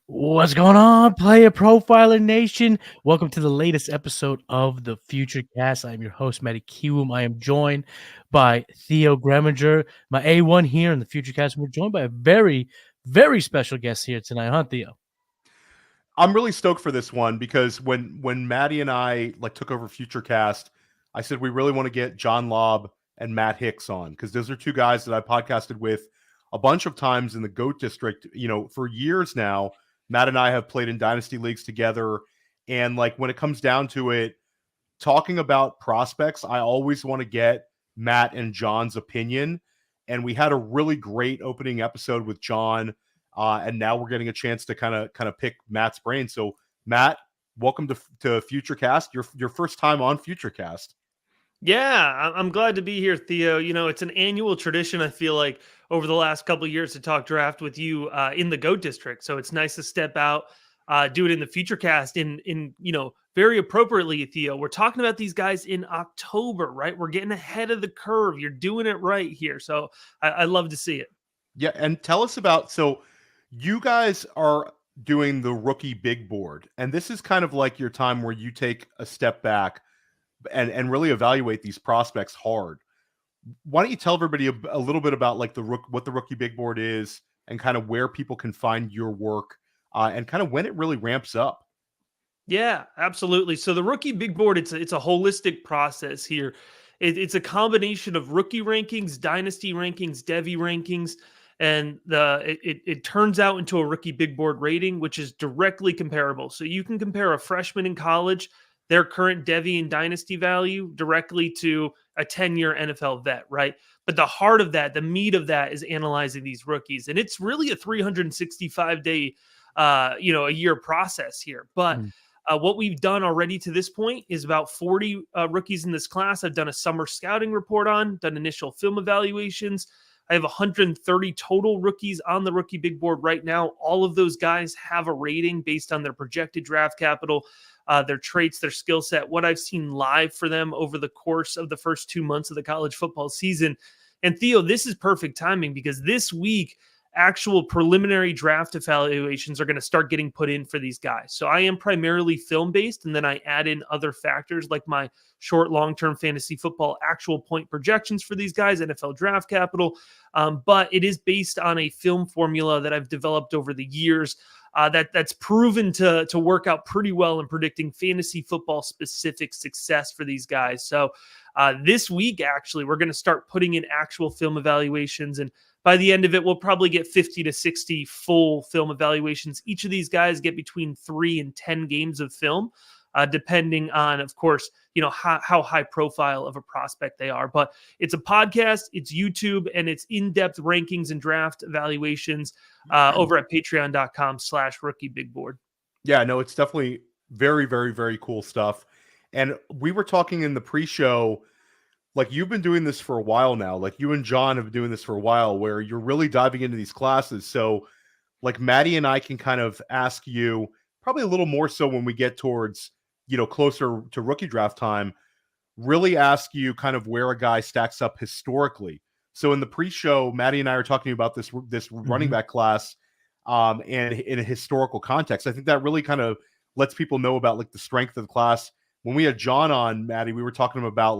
What's going on, Player Profiler Nation? Welcome to the latest episode of the Futurecast. I'm your host, Matty Kiwoom. I am joined by Theo Gremminger, my A1 here in the Futurecast. We're joined by a very, very special guest here tonight, huh, Theo? I'm really stoked for this one because when Matty and I took over Futurecast, I said we really want to get John Lobb and Matt Hicks on because those are two guys that I podcasted with a bunch of times in the GOAT District. For years now, Matt and I have played in Dynasty leagues together, and when it comes down to it, talking about prospects, I always want to get Matt and John's opinion. And we had a really great opening episode with John. And now we're getting a chance to kind of pick Matt's brain. So Matt, welcome to Futurecast. Your first time on Futurecast. Yeah, I'm glad to be here, Theo. It's an annual tradition, I feel like, over the last couple of years to talk draft with you in the GOAT District. So it's nice to step out, do it in the Futurecast in very appropriately, Theo. We're talking about these guys in October, right? We're getting ahead of the curve. You're doing it right here. So I love to see it. Yeah, and tell us about, so you guys are doing the rookie big board, and this is kind of like your time where you take a step back and really evaluate these prospects hard. Why don't you tell everybody a little bit about what the rookie big board is and kind of where people can find your work and kind of when it really ramps up? Yeah, absolutely. So the rookie big board, it's a holistic process here. It's a combination of rookie rankings, dynasty rankings, Devi rankings, and it turns out into a rookie big board rating, which is directly comparable. So you can compare a freshman in college, their current Devi and dynasty value, directly to a 10-year NFL vet, right? But the heart of that, the meat of that, is analyzing these rookies, and it's really a 365-day, a year process here, but. What we've done already to this point is about 40 rookies in this class. I've done a summer scouting report on, done initial film evaluations. I have 130 total rookies on the rookie big board right now. All of those guys have a rating based on their projected draft capital, their traits, their skill set, what I've seen live for them over the course of the first 2 months of the college football season. And Theo, this is perfect timing because this week, actual preliminary draft evaluations are going to start getting put in for these guys. So I am primarily film based, and then I add in other factors like my short, long-term fantasy football actual point projections for these guys, NFL draft capital. But it is based on a film formula that I've developed over the years that's proven to work out pretty well in predicting fantasy football specific success for these guys. So this week, actually, we're going to start putting in actual film evaluations, and by the end of it, we'll probably get 50 to 60 full film evaluations. Each of these guys get between 3 and 10 games of film, depending on, of course, how high profile of a prospect they are. But it's a podcast, it's YouTube, and it's in-depth rankings and draft evaluations over at patreon.com/rookiebigboard. Yeah, no, it's definitely very, very, very cool stuff. And we were talking in the pre-show, you've been doing this for a while now. You and John have been doing this for a while where you're really diving into these classes. So Matty and I can kind of ask you probably a little more so when we get towards, closer to rookie draft time, really ask you kind of where a guy stacks up historically. So in the pre-show, Matty and I are talking about this running back class and in a historical context. I think that really kind of lets people know about the strength of the class. When we had John on, Matty, we were talking about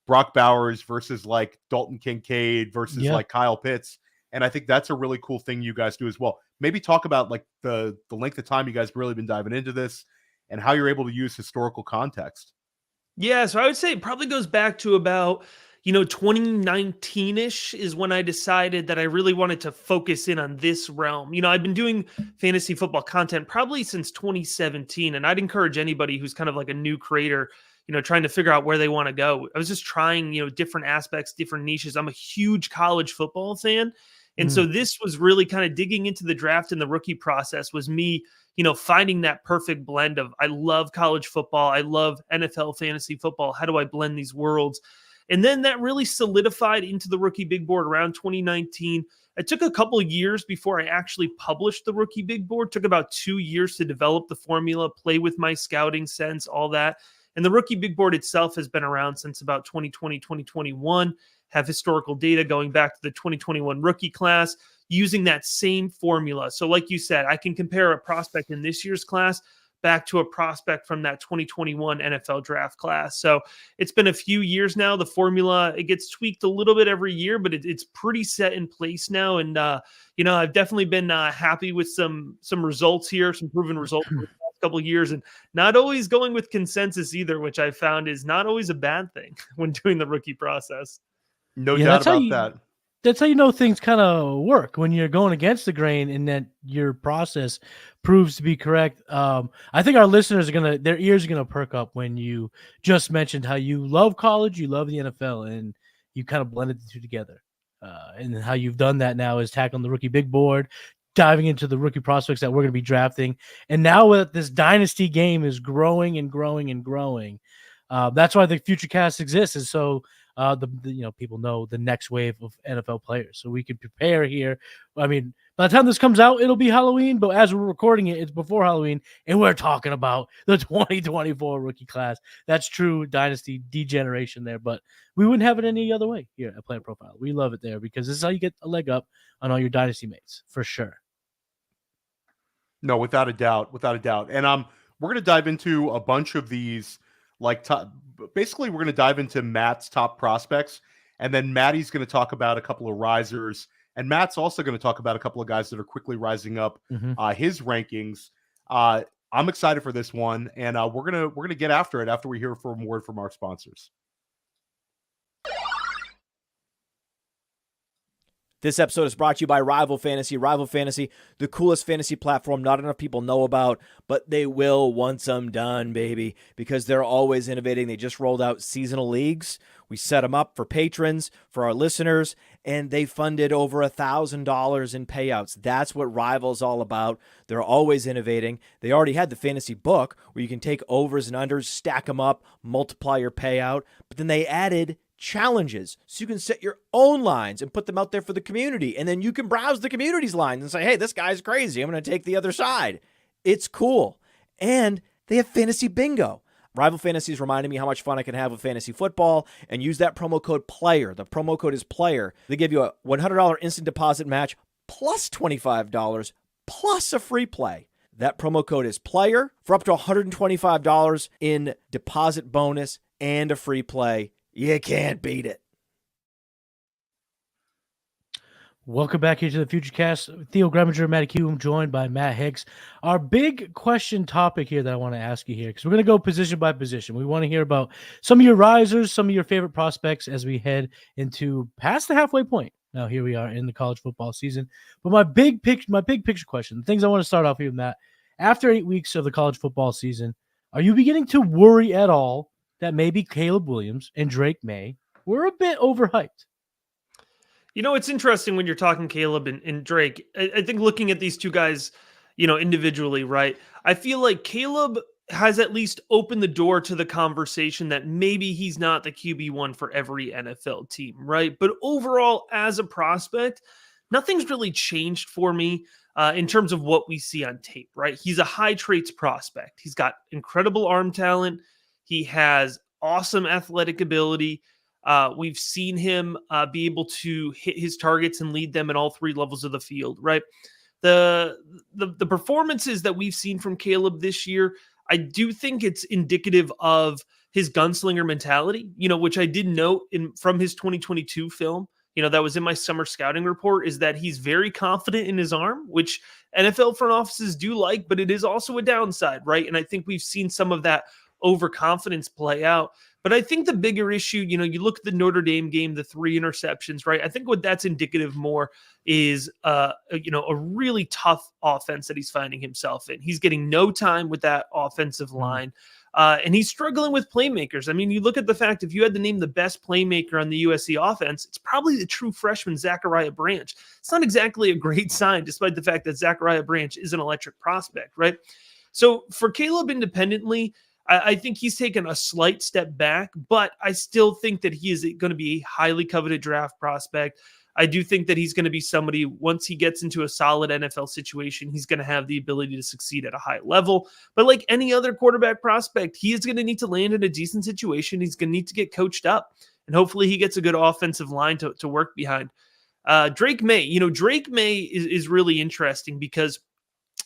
Brock Bowers versus Dalton Kincaid versus Kyle Pitts. And I think that's a really cool thing you guys do as well. Maybe talk about the length of time you guys really been diving into this and how you're able to use historical context. Yeah, so I would say it probably goes back to about, 2019-ish is when I decided that I really wanted to focus in on this realm. I've been doing fantasy football content probably since 2017, and I'd encourage anybody who's kind of like a new creator, trying to figure out where they want to go. I was just trying, different aspects, different niches. I'm a huge college football fan. And so this was really kind of digging into the draft and the rookie process was me, finding that perfect blend of, I love college football. I love NFL fantasy football. How do I blend these worlds? And then that really solidified into the rookie big board around 2019. It took a couple of years before I actually published the rookie big board. It took about 2 years to develop the formula, play with my scouting sense, all that. And the rookie big board itself has been around since about 2020, 2021, have historical data going back to the 2021 rookie class. using that same formula. So like you said, I can compare a prospect in this year's class back to a prospect from that 2021 NFL draft class. So it's been a few years now. The formula, it gets tweaked a little bit every year, but it's pretty set in place now. And, I've definitely been happy with some results here, some proven results over the past couple of years, and not always going with consensus either, which I found is not always a bad thing when doing the rookie process. No doubt about that. That's how you know things kind of work, when you're going against the grain and that your process proves to be correct. I think our listeners their ears are gonna perk up when you just mentioned how you love college, you love the NFL, and you kind of blended the two together. And how you've done that now is tackling the rookie big board, diving into the rookie prospects that we're going to be drafting. And now that this dynasty game is growing and growing and growing, that's why the Futurecast exists. And so people know the next wave of NFL players, so we can prepare here. I mean, by the time this comes out, it'll be Halloween, but as we're recording it, it's before Halloween, and we're talking about the 2024 rookie class. That's true dynasty degeneration there, but we wouldn't have it any other way here at Player Profile. We love it there because this is how you get a leg up on all your dynasty mates, for sure. No, without a doubt, and we're gonna dive into a bunch of these. Basically, we're going to dive into Matt's top prospects, and then Matty's going to talk about a couple of risers, and Matt's also going to talk about a couple of guys that are quickly rising up his rankings. I'm excited for this one, and we're gonna get after it after we hear from word from our sponsors. This episode is brought to you by Rival Fantasy. Rival Fantasy, the coolest fantasy platform not enough people know about, but they will once I'm done, baby, because they're always innovating. They just rolled out seasonal leagues. We set them up for patrons, for our listeners, and they funded over $1,000 in payouts. That's what Rival's all about. They're always innovating. They already had the fantasy book where you can take overs and unders, stack them up, multiply your payout, but then they added challenges so you can set your own lines and put them out there for the community, and then you can browse the community's lines and say, hey, this guy's crazy, I'm going to take the other side. It's cool. And they have fantasy bingo. Rival Fantasy is reminding me how much fun I can have with fantasy football, and use that promo code PLAYER. The promo code is PLAYER. They give you a $100 instant deposit match plus $25 plus a free play. That promo code is PLAYER for up to $125 in deposit bonus and a free play. You can't beat it. Welcome back here to the Futurecast. Theo Gremminger, Matty Kiwoom, joined by Matt Hicks. Our big question topic here that I want to ask you here, because we're going to go position by position. We want to hear about some of your risers, some of your favorite prospects as we head into past the halfway point. Now here we are in the college football season. But my big picture question, the things I want to start off here with Matt, after 8 weeks of the college football season, are you beginning to worry at all that maybe Caleb Williams and Drake May were a bit overhyped? It's interesting when you're talking Caleb and Drake. I think looking at these two guys, individually, right? I feel like Caleb has at least opened the door to the conversation that maybe he's not the QB1 for every NFL team, right? But overall, as a prospect, nothing's really changed for me in terms of what we see on tape, right? He's a high traits prospect. He's got incredible arm talent. He has awesome athletic ability. We've seen him be able to hit his targets and lead them at all three levels of the field, right? The performances that we've seen from Caleb this year, I do think it's indicative of his gunslinger mentality, which I did note from his 2022 film. That was in my summer scouting report, is that he's very confident in his arm, which NFL front offices do like, but it is also a downside, right? And I think we've seen some of that overconfidence play out. But I think the bigger issue, you look at the Notre Dame game, the 3 interceptions, right? I think what that's indicative more is, a really tough offense that he's finding himself in. He's getting no time with that offensive line, and he's struggling with playmakers. I mean, you look at the fact, if you had to name the best playmaker on the USC offense, it's probably the true freshman Zachariah Branch. It's not exactly a great sign, despite the fact that Zachariah Branch is an electric prospect, right? So for Caleb independently, I think he's taken a slight step back, but I still think that he is going to be a highly coveted draft prospect. I do think that he's going to be somebody, once he gets into a solid NFL situation, he's going to have the ability to succeed at a high level. But like any other quarterback prospect, he is going to need to land in a decent situation. He's going to need to get coached up, and hopefully he gets a good offensive line to work behind. Drake May, Drake May is really interesting because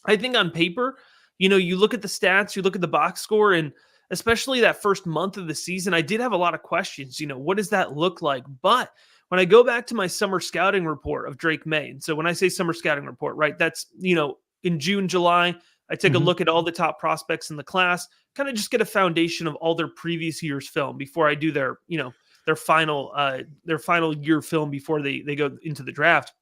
I think on paper, you look at the stats, you look at the box score, and especially that first month of the season, I did have a lot of questions. What does that look like? But when I go back to my summer scouting report of Drake May, and so when I say summer scouting report, right, that's, in June, July, I take a look at all the top prospects in the class, kind of just get a foundation of all their previous year's film before I do their final year film before they go into the draft.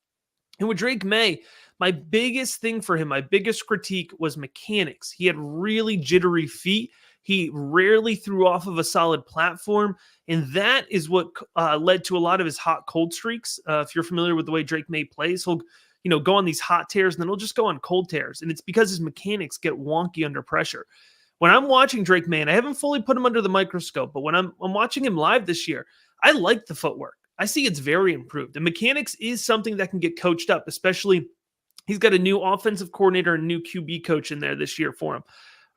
And with Drake May, my biggest thing for him, my biggest critique was mechanics. He had really jittery feet. He rarely threw off of a solid platform, and that is what led to a lot of his hot cold streaks. If you're familiar with the way Drake May plays, he'll go on these hot tears, and then he'll just go on cold tears, and it's because his mechanics get wonky under pressure. When I'm watching Drake May, and I haven't fully put him under the microscope, but when I'm watching him live this year, I like the footwork. I see it's very improved. The mechanics is something that can get coached up, especially he's got a new offensive coordinator and new QB coach in there this year for him.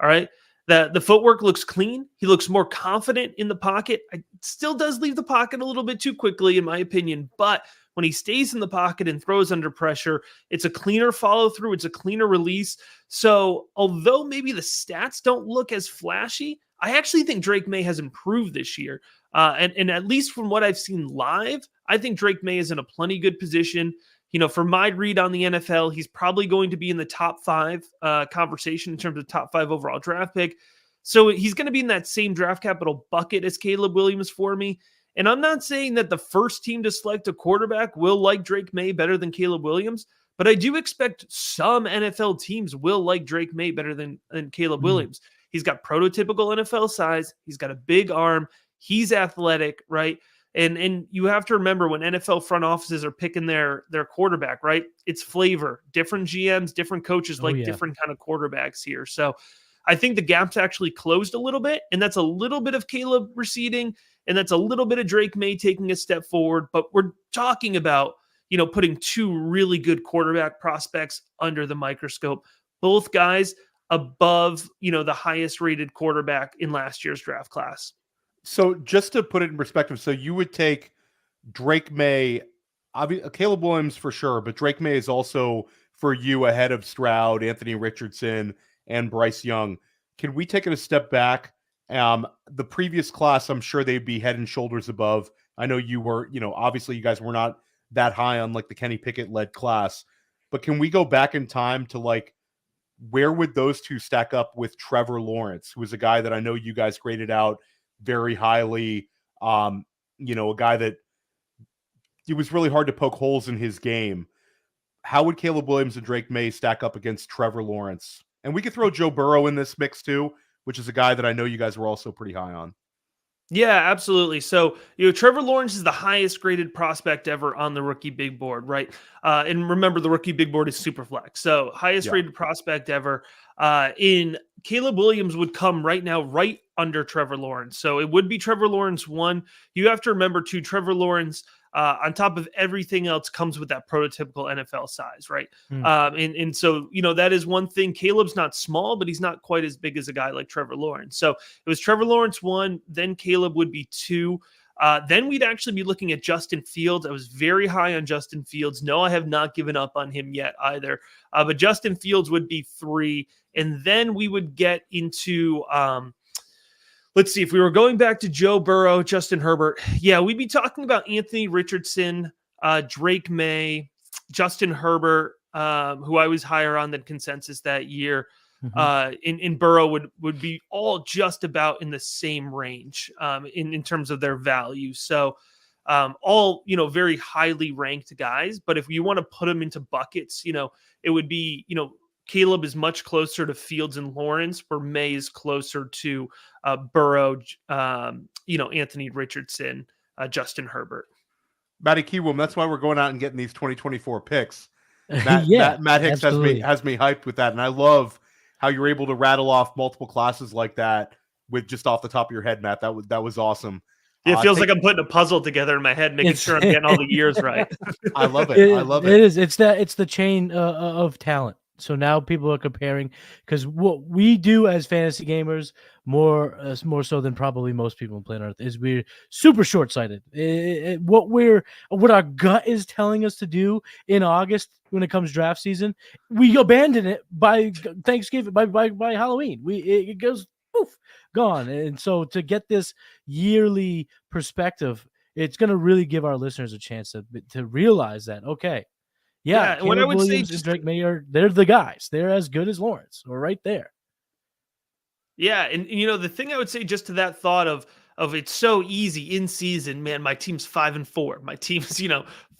All right. The footwork looks clean. He looks more confident in the pocket. It still does leave the pocket a little bit too quickly, in my opinion, but when he stays in the pocket and throws under pressure, it's a cleaner follow through. It's a cleaner release. So although maybe the stats don't look as flashy, I actually think Drake May has improved this year. And at least from what I've seen live, I think Drake May is in a plenty good position. For my read on the NFL, he's probably going to be in the top 5 conversation in terms of top 5 overall draft pick. So he's going to be in that same draft capital bucket as Caleb Williams for me. And I'm not saying that the first team to select a quarterback will like Drake May better than Caleb Williams, but I do expect some NFL teams will like Drake May better than Caleb Williams. He's got prototypical NFL size. He's got a big arm. He's athletic, right? And you have to remember when NFL front offices are picking their quarterback, right? It's flavor. Different GMs, different coaches different kind of quarterbacks here. So I think the gap's actually closed a little bit, and that's a little bit of Caleb receding, and that's a little bit of Drake May taking a step forward. But we're talking about, putting 2 really good quarterback prospects under the microscope. Both guys above, the highest rated quarterback in last year's draft class. So just to put it in perspective, so you would take Drake May, Caleb Williams for sure, but Drake May is also for you ahead of Stroud, Anthony Richardson, and Bryce Young. Can we take it a step back? The previous class, I'm sure they'd be head and shoulders above. I know you were, obviously you guys were not that high on like the Kenny Pickett led class, but can we go back in time to like, where would those two stack up with Trevor Lawrence, who was a guy that I know you guys graded out very highly, a guy that it was really hard to poke holes in his game. How would Caleb Williams and Drake May stack up against Trevor Lawrence? And we could throw Joe Burrow in this mix too, which is a guy that I know you guys were also pretty high on. Yeah, absolutely. So, Trevor Lawrence is the highest graded prospect ever on the rookie big board, right? And remember, the rookie big board is Superflex. So highest rated prospect ever. In Caleb Williams would come right now, right under Trevor Lawrence. So it would be Trevor Lawrence 1. You have to remember too, Trevor Lawrence, on top of everything else, comes with that prototypical NFL size, right? And so, that is one thing. Caleb's not small, but he's not quite as big as a guy like Trevor Lawrence. So it was Trevor Lawrence 1, then Caleb would be 2. Then we'd actually be looking at Justin Fields. I was very high on Justin Fields. No, I have not given up on him yet either. But Justin Fields would be 3. And then we would get into, let's see, if we were going back to Joe Burrow, Justin Herbert, we'd be talking about Anthony Richardson, Drake May, Justin Herbert, who I was higher on than consensus that year. In Burrow would be all just about in the same range in terms of their value. So all, very highly ranked guys. But if you want to put them into buckets, it would be, Caleb is much closer to Fields and Lawrence, where May is closer to Burrow, Anthony Richardson, Justin Herbert. Matty Kiwoom, that's why we're going out and getting these 2024 picks. Matt Hicks has me hyped with that. And I love how you're able to rattle off multiple classes like that with just off the top of your head, Matt. That was awesome. It feels like I'm putting a puzzle together in my head, making sure I'm getting all the years right. I love it. I love it. It is. It's the chain of talent. So now people are comparing, because what we do as fantasy gamers, more so than probably most people on planet Earth, is we're super short-sighted. What our gut is telling us to do in August when it comes draft season, we abandon it by Thanksgiving, by Halloween. It goes poof, gone. And so to get this yearly perspective, it's going to really give our listeners a chance to realize that, okay, yeah, And what I Caleb would say, Williams and Drake May they're the guys. They're as good as Lawrence. We're right there. yeah, and the thing I would say just to that thought of it's so easy in season, man. My team's 5-4. My team's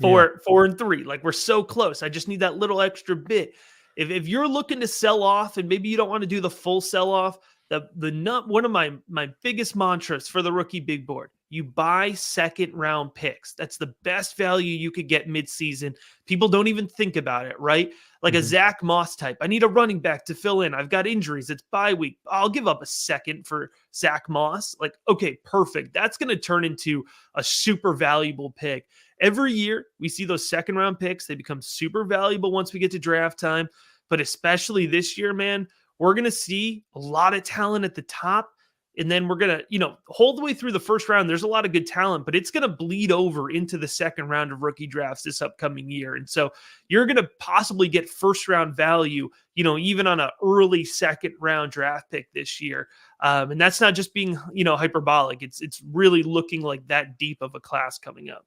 4-3. Like, we're so close. I just need that little extra bit. If you're looking to sell off, and maybe you don't want to do the full sell off, one of my biggest mantras for the rookie big board: you buy second round picks. That's the best value you could get midseason. People don't even think about it, right? Like a Zach Moss type. I need a running back to fill in. I've got injuries. It's bye week. I'll give up a second for Zach Moss. Like, okay, perfect. That's going to turn into a super valuable pick. Every year we see those second round picks. They become super valuable once we get to draft time. But especially this year, man, we're going to see a lot of talent at the top. And then we're going to, hold the way through the first round. There's a lot of good talent, but it's going to bleed over into the second round of rookie drafts this upcoming year. And so you're going to possibly get first round value, even on an early second round draft pick this year. And that's not just being, hyperbolic. It's really looking like that deep of a class coming up.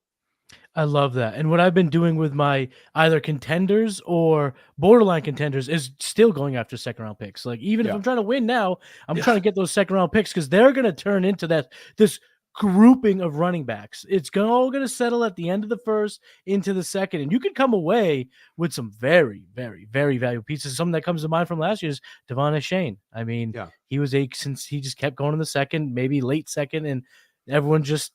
I love that. And what I've been doing with my either contenders or borderline contenders is still going after second round picks. Like, even if I'm trying to win now, I'm trying to get those second round picks, because they're going to turn into this grouping of running backs. It's all going to settle at the end of the first into the second. And you can come away with some very, very, very valuable pieces. Something that comes to mind from last year's Devon Shane. I mean, since he just kept going in the second, maybe late second, and everyone just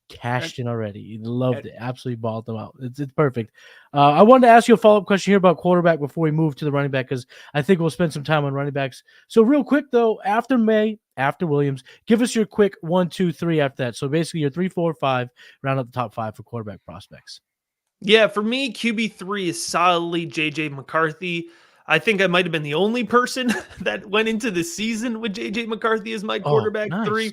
cashed in already. He loved it. Absolutely balled them out. It's perfect. I wanted to ask you a follow-up question here about quarterback before we move to the running back, because I think we'll spend some time on running backs. So real quick though, after May, after Williams, give us your quick 1, 2, 3 after that. So basically your 3, 4, 5, round up the top 5 for quarterback prospects. Yeah, for me, QB3 is solidly JJ McCarthy. I think I might have been the only person that went into the season with JJ McCarthy as my quarterback 3.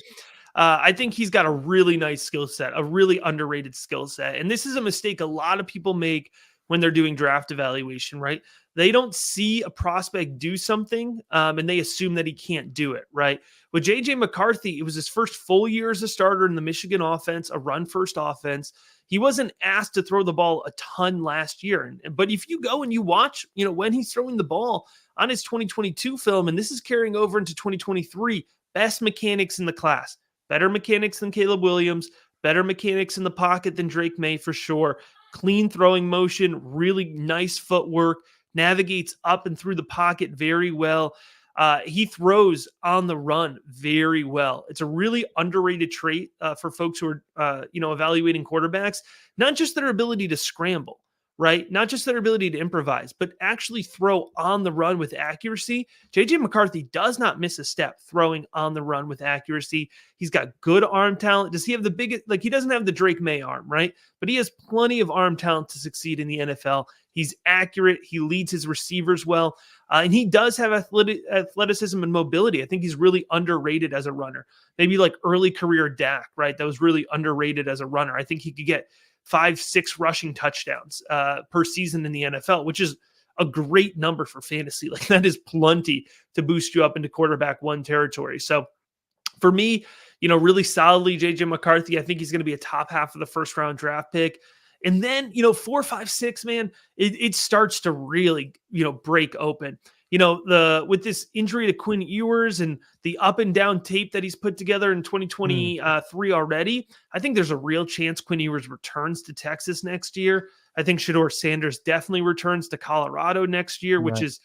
I think he's got a really nice skill set, a really underrated skill set. And this is a mistake a lot of people make when they're doing draft evaluation, right? They don't see a prospect do something and they assume that he can't do it, right? With JJ McCarthy, it was his first full year as a starter in the Michigan offense, a run-first offense. He wasn't asked to throw the ball a ton last year. But if you go and you watch, when he's throwing the ball on his 2022 film, and this is carrying over into 2023, best mechanics in the class. Better mechanics than Caleb Williams, better mechanics in the pocket than Drake May for sure. Clean throwing motion, really nice footwork, navigates up and through the pocket very well. He throws on the run very well. It's a really underrated trait for folks who are, evaluating quarterbacks, not just their ability to scramble, right? Not just their ability to improvise, but actually throw on the run with accuracy. JJ McCarthy does not miss a step throwing on the run with accuracy. He's got good arm talent. Does he have the biggest, he doesn't have the Drake May arm, right? But he has plenty of arm talent to succeed in the NFL. He's accurate. He leads his receivers well. And he does have athleticism and mobility. I think he's really underrated as a runner. Maybe like early career Dak, right? That was really underrated as a runner. I think he could get 5-6 rushing touchdowns per season in the NFL, which is a great number for fantasy. Like, that is plenty to boost you up into quarterback 1 territory. So for me, really solidly JJ McCarthy. I think he's going to be a top half of the first round draft pick. And then, 4, 5, 6, man, it starts to really, break open. With this injury to Quinn Ewers and the up and down tape that he's put together in 2023 already, I think there's a real chance Quinn Ewers returns to Texas next year. I think Shedeur Sanders definitely returns to Colorado next year, which is,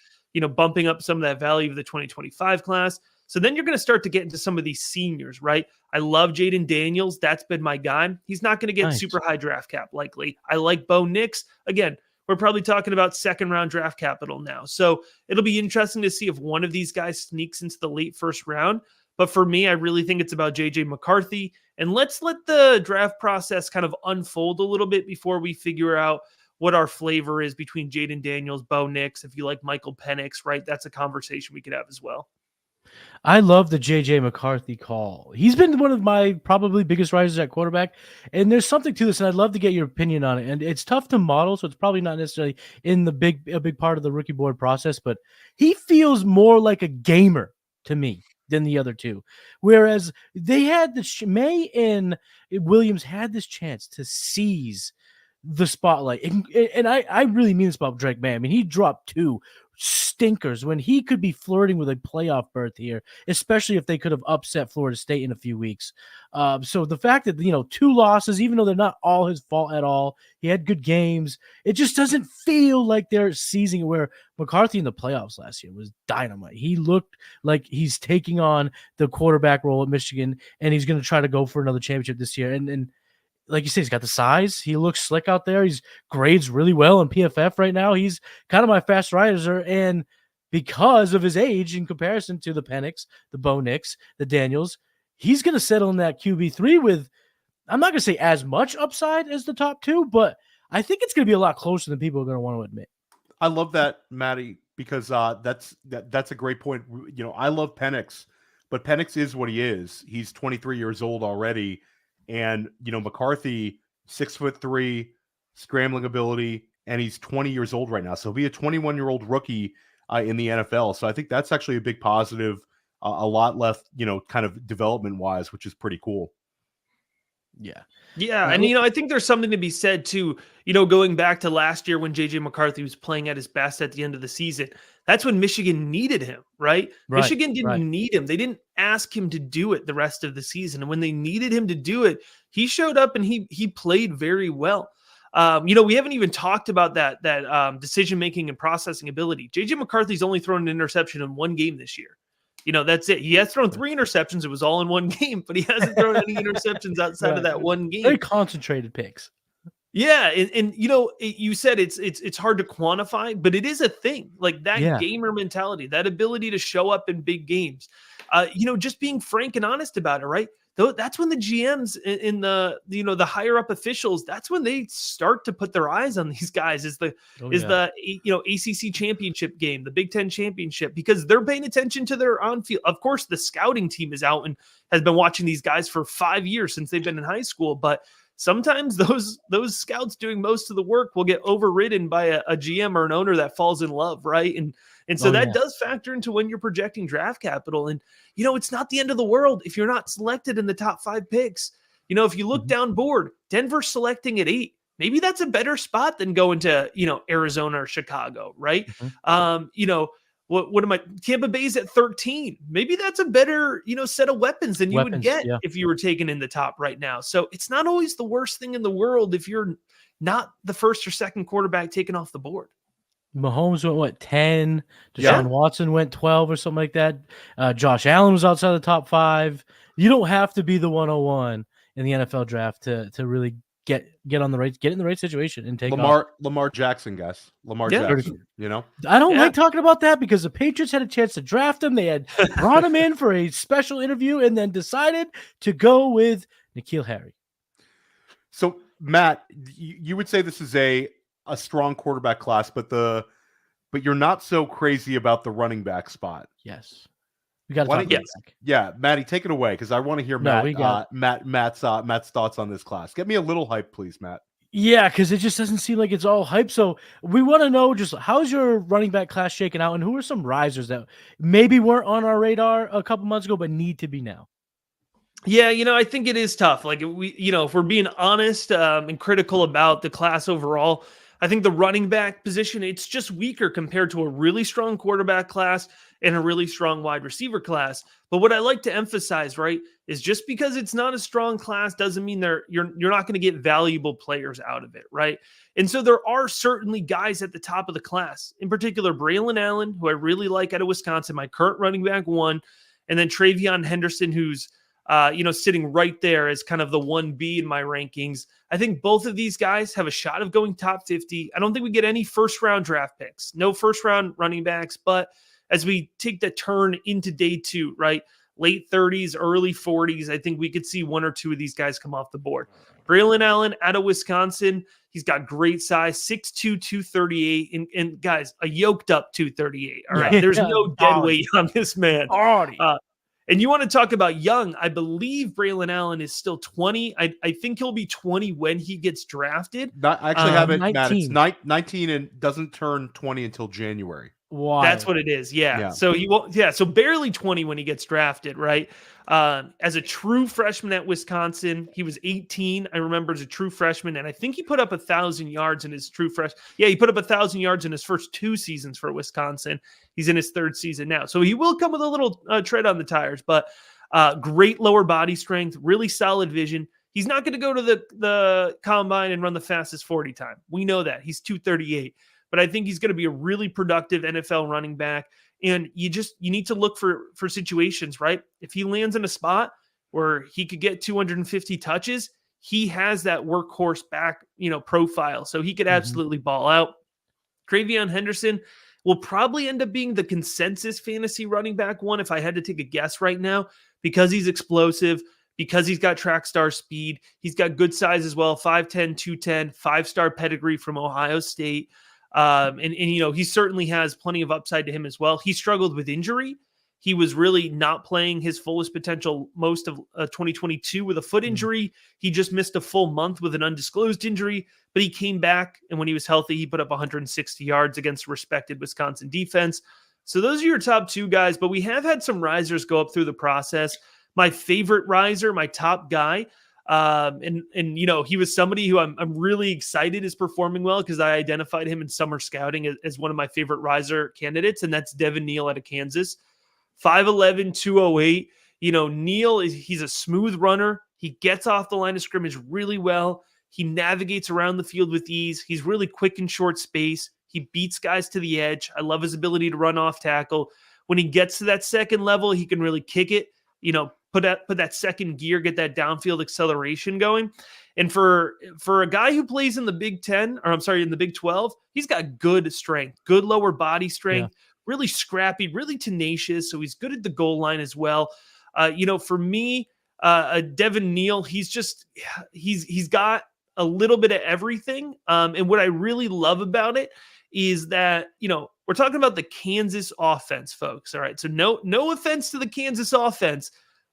bumping up some of that value of the 2025 class. So then you're going to start to get into some of these seniors, right? I love Jaden Daniels. That's been my guy. He's not going to get super high draft cap likely. I like Bo Nix. Again, we're probably talking about second round draft capital now. So it'll be interesting to see if one of these guys sneaks into the late first round. But for me, I really think it's about JJ McCarthy. And let's let the draft process kind of unfold a little bit before we figure out what our flavor is between Jaden Daniels, Bo Nix. If you like Michael Penix, right? That's a conversation we could have as well. I love the JJ McCarthy call. He's been one of my probably biggest risers at quarterback, and there's something to this, and I'd love to get your opinion on it. And it's tough to model, so it's probably not necessarily in a big part of the rookie board process, but he feels more like a gamer to me than the other two. Whereas they had May and Williams had this chance to seize the spotlight, and I really mean this about Drake May. I mean, he dropped 2 stinkers when he could be flirting with a playoff berth here, especially if they could have upset Florida State in a few weeks. So the fact that, 2 losses, even though they're not all his fault at all, he had good games. It just doesn't feel like they're seizing it, where McCarthy in the playoffs last year was dynamite. He looked like he's taking on the quarterback role at Michigan, and he's going to try to go for another championship this year. And like you said, he's got the size. He looks slick out there. He's grades really well in PFF right now. He's kind of my fast riser. And because of his age in comparison to the Penix, the Bo Nix, the Daniels, he's going to settle in that QB3 with, I'm not going to say as much upside as the top 2, but I think it's going to be a lot closer than people are going to want to admit. I love that, Matty, because that's a great point. I love Penix, but Penix is what he is. He's 23 years old already. And, McCarthy, 6'3", scrambling ability, and he's 20 years old right now. So he'll be a 21-year-old rookie in the NFL. So I think that's actually a big positive, a lot left, kind of development-wise, which is pretty cool. Yeah. Yeah. And, I think there's something to be said too, going back to last year when JJ McCarthy was playing at his best at the end of the season. That's when Michigan needed him, right? Michigan didn't need him. They didn't ask him to do it the rest of the season. And when they needed him to do it, he showed up and he played very well. We haven't even talked about that decision-making and processing ability. JJ McCarthy's only thrown an interception in 1 game this year. That's it. He has thrown 3 interceptions. It was all in 1 game, but he hasn't thrown any interceptions outside of that 1 game. Very concentrated picks. Yeah, and you said it's hard to quantify, but it is a thing. Like that gamer mentality, that ability to show up in big games. Just being frank and honest about it, right? Though that's when the GMs in the higher up officials, that's when they start to put their eyes on these guys. Is the ACC championship game, the Big Ten championship, because they're paying attention to their on field. Of course, the scouting team is out and has been watching these guys for 5 years since they've been in high school, but sometimes those scouts doing most of the work will get overridden by a GM or an owner that falls in love, right? And so that does factor into when you're projecting draft capital. And, it's not the end of the world if you're not selected in the top 5 picks. If you look down board, Denver selecting at 8, maybe that's a better spot than going to, Arizona or Chicago, right? What am I? Tampa Bay's at 13. Maybe that's a better, set of weapons than you would get if you were taken in the top right now. So it's not always the worst thing in the world if you're not the first or second quarterback taken off the board. Mahomes went 10. Deshaun Watson went 12 or something like that. Josh Allen was outside the top 5. You don't have to be the 101 in the NFL draft to really get in the right situation and take Lamar Jackson, guys. Jackson. I don't like talking about that because the Patriots had a chance to draft him. They had brought him in for a special interview and then decided to go with N'Keal Harry. So Matt, you would say this is a strong quarterback class, but you're not so crazy about the running back spot. Yes. We got to talk about back. Yeah, Matty, take it away because I want to hear Matt's thoughts on this class. Get me a little hype, please, Matt. Yeah, because it just doesn't seem like it's all hype. So we want to know just how's your running back class shaking out, and who are some risers that maybe weren't on our radar a couple months ago but need to be now? Yeah, I think it is tough. Like if we're being honest and critical about the class overall, I think the running back position, it's just weaker compared to a really strong quarterback class and a really strong wide receiver class. But what I like to emphasize, right, is just because it's not a strong class doesn't mean you're not going to get valuable players out of it, right? And so there are certainly guys at the top of the class, in particular Braylon Allen, who I really like out of Wisconsin, my current running back 1, and then Travion Henderson, who's sitting right there as kind of the 1B in my rankings. I think both of these guys have a shot of going top 50. I don't think we get any first-round draft picks, no first-round running backs, but as we take the turn into day 2, right, late 30s, early 40s, I think we could see 1 or 2 of these guys come off the board. Braylon Allen out of Wisconsin, He's got great size, 6'2", 238. And guys, a yoked up 238. All right. Yeah. There's no dead weight on this man. Already. And you want to talk about young. I believe Braylon Allen is still 20. I think he'll be 20 when he gets drafted. I actually have it, 19. Matt. It's 19 and doesn't turn 20 until January. Wild. That's what it is. Yeah. So he won't. Yeah. So barely 20 when he gets drafted, right? As a true freshman at Wisconsin, he was 18. I remember as a true freshman, and I think he put up 1,000 yards in his true fresh. Yeah, he put up 1,000 yards in his first 2 seasons for Wisconsin. He's in his 3rd season now, so he will come with a little tread on the tires. But great lower body strength, really solid vision. He's not going to go to the combine and run the fastest 40 time. We know that he's 238. But I think he's going to be a really productive NFL running back. And you need to look for situations, right? If he lands in a spot where he could get 250 touches, he has that workhorse back, profile. So he could absolutely ball out. Travion Henderson will probably end up being the consensus fantasy running back one if I had to take a guess right now, because he's explosive, because he's got track star speed. He's got good size as well, 5'10", 210, 5-star pedigree from Ohio State. And he certainly has plenty of upside to him as well. He struggled with injury. He was really not playing his fullest potential most of 2022 with a foot injury. He just missed a full month with an undisclosed injury, but he came back, and when he was healthy, he put up 160 yards against a respected Wisconsin defense. So those are your top 2 guys, but we have had some risers go up through the process. My favorite riser, my top guy, he was somebody who I'm really excited is performing well, because I identified him in summer scouting as one of my favorite riser candidates, and that's Devin Neal out of Kansas. 5'11", 208. Neal he's a smooth runner. He gets off the line of scrimmage really well. He navigates around the field with ease. He's really quick in short space. He beats guys to the edge. I love his ability to run off tackle. When he gets to that second level, he can really kick it, put that second gear, get that downfield acceleration going. And for a guy who plays in the Big 10, in the Big 12, he's got good strength, good lower body strength, really scrappy, really tenacious. So he's good at the goal line as well. For me, Devin Neal, he's got a little bit of everything. And what I really love about it is that, we're talking about the Kansas offense, folks. All right. So no offense to the Kansas offense,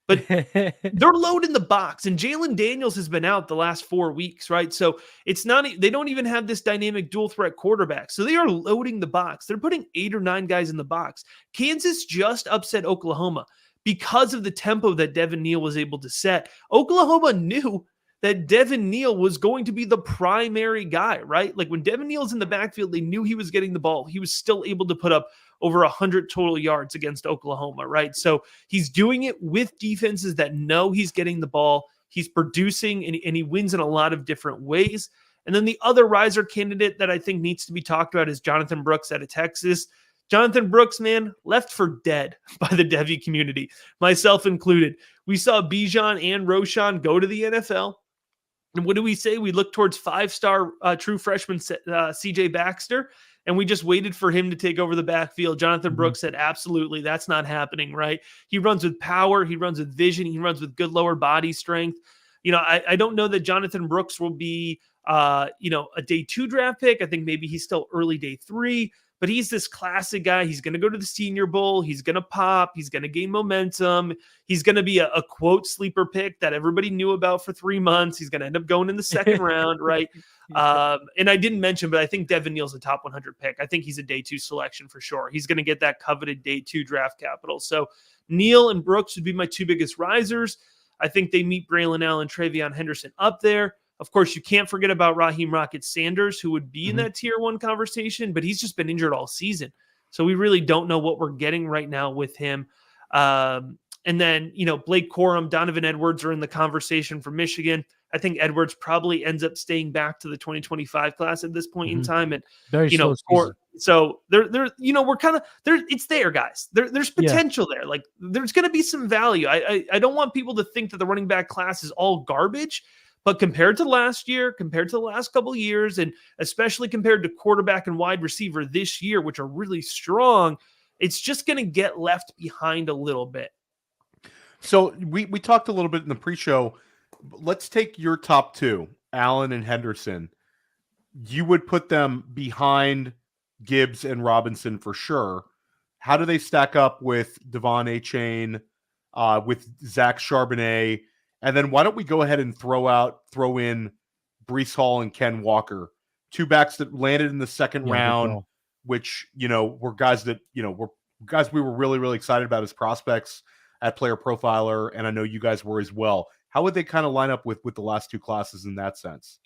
but they're loading the box, and Jalen Daniels has been out the last 4 weeks, right? So it's not, they don't even have this dynamic dual threat quarterback. So they are loading the box. They're putting 8 or 9 guys in the box. Kansas just upset Oklahoma because of the tempo that Devin Neal was able to set. Oklahoma knew that Devin Neal was going to be the primary guy, right? Like when Devin Neal's in the backfield, they knew he was getting the ball. He was still able to put up over 100 total yards against Oklahoma, right? So he's doing it with defenses that know he's getting the ball. He's producing, and he wins in a lot of different ways. And then the other riser candidate that I think needs to be talked about is Jonathan Brooks out of Texas. Jonathan Brooks, man, left for dead by the Devy community, myself included. We saw Bijan and Roshan go to the NFL. And what do we say? We look towards 5-star true freshman CJ Baxter, and we just waited for him to take over the backfield. Jonathan Brooks said, absolutely, that's not happening, right? He runs with power. He runs with vision. He runs with good lower body strength. I don't know that Jonathan Brooks will be, a day 2 draft pick. I think maybe he's still early day 3. But he's this classic guy. He's going to go to the Senior Bowl. He's going to pop. He's going to gain momentum. He's going to be a quote sleeper pick that everybody knew about for 3 months. He's going to end up going in the second round, right? And I didn't mention, but I think Devin Neal's a top 100 pick. I think he's a day 2 selection for sure. He's going to get that coveted day 2 draft capital. So Neal and Brooks would be my 2 biggest risers. I think they meet Braylon Allen, Travion Henderson up there. Of course, you can't forget about Raheem Rocket Sanders, who would be in that tier 1 conversation, but he's just been injured all season. So we really don't know what we're getting right now with him. And then, Blake Corum, Donovan Edwards are in the conversation for Michigan. I think Edwards probably ends up staying back to the 2025 class at this point in time. And, Very slow season. So we're kind of there. It's there, guys. There's potential there. Like there's going to be some value. I don't want people to think that the running back class is all garbage. But compared to last year, compared to the last couple of years, and especially compared to quarterback and wide receiver this year, which are really strong, it's just going to get left behind a little bit. So we talked a little bit in the pre-show. Let's take your top 2, Allen and Henderson. you would put them behind Gibbs and Robinson for sure. How do they stack up with Devon A-Chain, with Zach Charbonnet? And then why don't we go ahead and throw in Breece Hall and Ken Walker, two backs that landed in the second round, which, were guys that, were guys we were really, really excited about as prospects at Player Profiler. And I know you guys were as well. How would they kind of line up with the last two classes in that sense?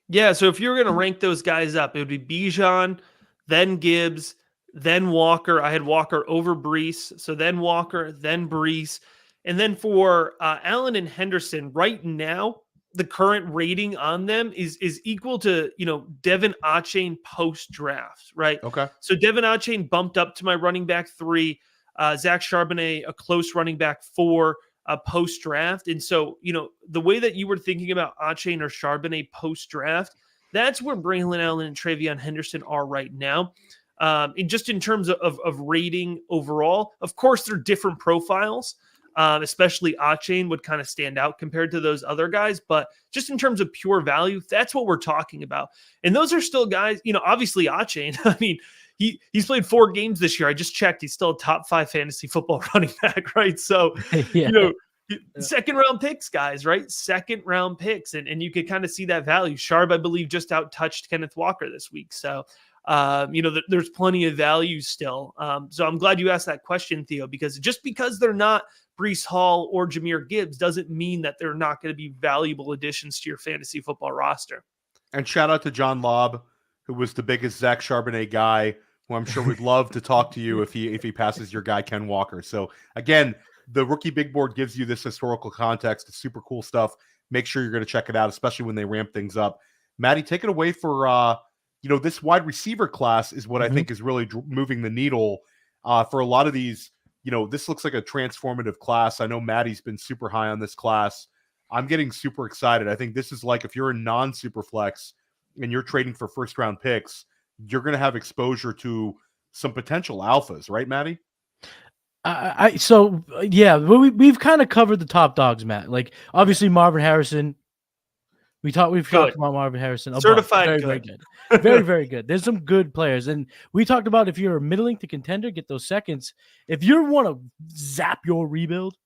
Yeah, so if you were going to rank those guys up, it would be Bijan, then Gibbs, then Walker. I had Walker over Breece, so then Walker, then Breece. And then for Allen and Henderson, right now, the current rating on them is equal to, Devin A-Chain post-draft, right? Okay. So Devin A-Chain bumped up to my running back 3, Zach Charbonnet, a close running back 4, post-draft. And so, the way that you were thinking about A-Chain or Charbonnet post-draft, that's where Braylon Allen and Travion Henderson are right now. Just in terms of rating overall, of course, they're different profiles. Especially A-Chain would kind of stand out compared to those other guys. But just in terms of pure value, that's what we're talking about. And those are still guys, obviously A-Chain, I mean, he's played 4 games this year. I just checked. He's still a top 5 fantasy football running back, right? So, second round picks, guys, right? Second round picks. And you could kind of see that value. Sharp, I believe, just out-touched Kenneth Walker this week. So, there's plenty of value still. So I'm glad you asked that question, Theo, because just because they're not Breece Hall or Jahmyr Gibbs doesn't mean that they're not going to be valuable additions to your fantasy football roster. And shout out to John Lobb, who was the biggest Zach Charbonnet guy, who I'm sure would love to talk to you if he passes your guy, Ken Walker. So again, the Rookie Big Board gives you this historical context. It's super cool stuff. Make sure you're going to check it out, especially when they ramp things up. Matty, take it away for, this wide receiver class is what I think is really moving the needle for a lot of these. This looks like a transformative class. I know Matty's been super high on this class. I'm getting super excited. I think this is like, if you're a non-Superflex and you're trading for first-round picks, you're going to have exposure to some potential alphas, right, Matty? We've kind of covered the top dogs, Matt. Like, obviously Marvin Harrison. We've talked about Marvin Harrison. Certified very good. Very, very good. There's some good players. And we talked about, if you're a middling to contender, get those seconds. If you want to zap your rebuild,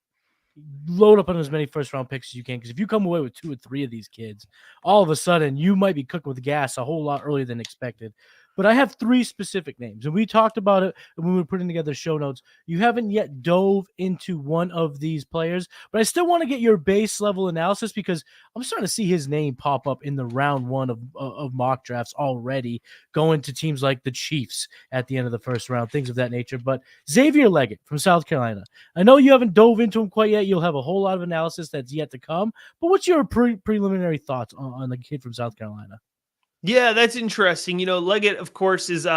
load up on as many first-round picks as you can. Because if you come away with 2 or 3 of these kids, all of a sudden you might be cooking with gas a whole lot earlier than expected. But I have 3 specific names, and we talked about it when we were putting together show notes. You haven't yet dove into one of these players, but I still want to get your base level analysis, because I'm starting to see his name pop up in the round 1 of mock drafts already, going to teams like the Chiefs at the end of the first round, things of that nature. But Xavier Leggett from South Carolina, I know you haven't dove into him quite yet. You'll have a whole lot of analysis that's yet to come. But what's your preliminary thoughts on the kid from South Carolina? Yeah, that's interesting. Leggett, of course, is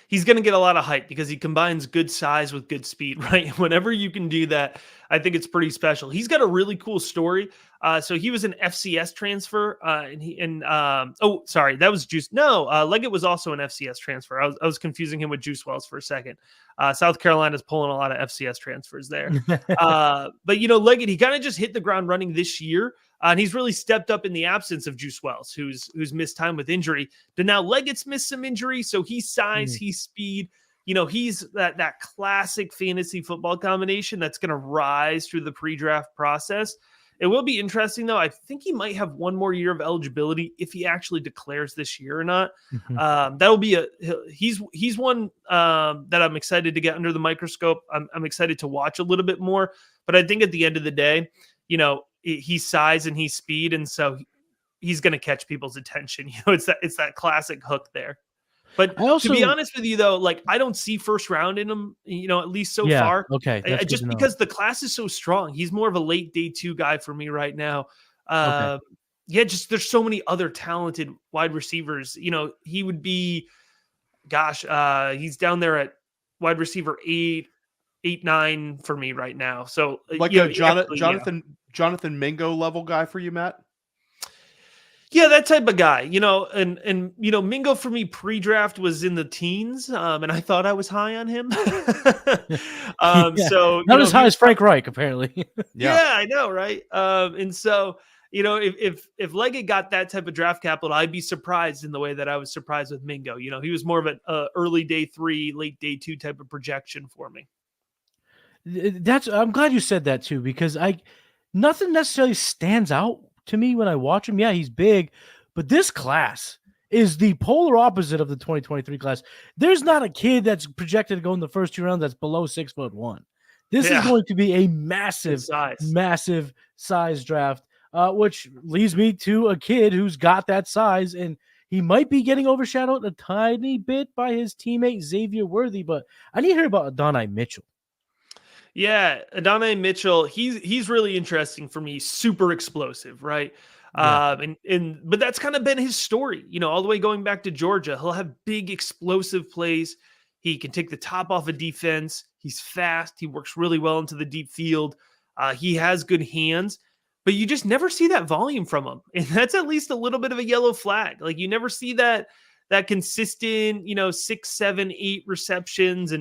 he's going to get a lot of hype because he combines good size with good speed, right? Whenever you can do that, I think it's pretty special. He's got a really cool story. So he was an FCS transfer, that was Juice. No, Leggett was also an FCS transfer. I was confusing him with Juice Wells for a second. South Carolina's pulling a lot of FCS transfers there. But Leggett, he kind of just hit the ground running this year. And he's really stepped up in the absence of Juice Wells, who's missed time with injury. But now Leggett's missed some injury, so he's size, he's speed. He's that classic fantasy football combination that's going to rise through the pre-draft process. It will be interesting, though. I think he might have one more year of eligibility if he actually declares this year or not. That'll be he's one that I'm excited to get under the microscope. I'm excited to watch a little bit more. But I think at the end of the day, he's size and he's speed, and so he's going to catch people's attention. It's that classic hook there. But to be honest with you, though, like, I don't see first round in him, at least so far. Okay. Just because the class is so strong. He's more of a late day 2 guy for me right now. Just there's so many other talented wide receivers. He would be, he's down there at wide receiver 8, 9 for me right now. So like a Jonathan Mingo level guy for you, Matt? Yeah, that type of guy, and Mingo for me pre-draft was in the teens, and I thought I was high on him. So not as high as Frank Reich, apparently. Yeah, I know, right? And so if Leggett got that type of draft capital, I'd be surprised in the way that I was surprised with Mingo. He was more of an early day 3, late day 2 type of projection for me. I'm glad you said that too, because nothing necessarily stands out to me when I watch him. Yeah, he's big, but this class is the polar opposite of the 2023 class. There's not a kid that's projected to go in the first 2 rounds that's below 6'1". This is going to be a massive size draft, which leads me to a kid who's got that size, and he might be getting overshadowed a tiny bit by his teammate Xavier Worthy. But I need to hear about Adonai Mitchell. Yeah, Adonai Mitchell, he's really interesting for me. Super explosive, right? Yeah. But that's kind of been his story, all the way going back to Georgia. He'll have big explosive plays. He can take the top off of defense. He's fast. He works really well into the deep field. He has good hands, but you just never see that volume from him. And that's at least a little bit of a yellow flag. Like, you never see that consistent, 6, 7, 8 receptions.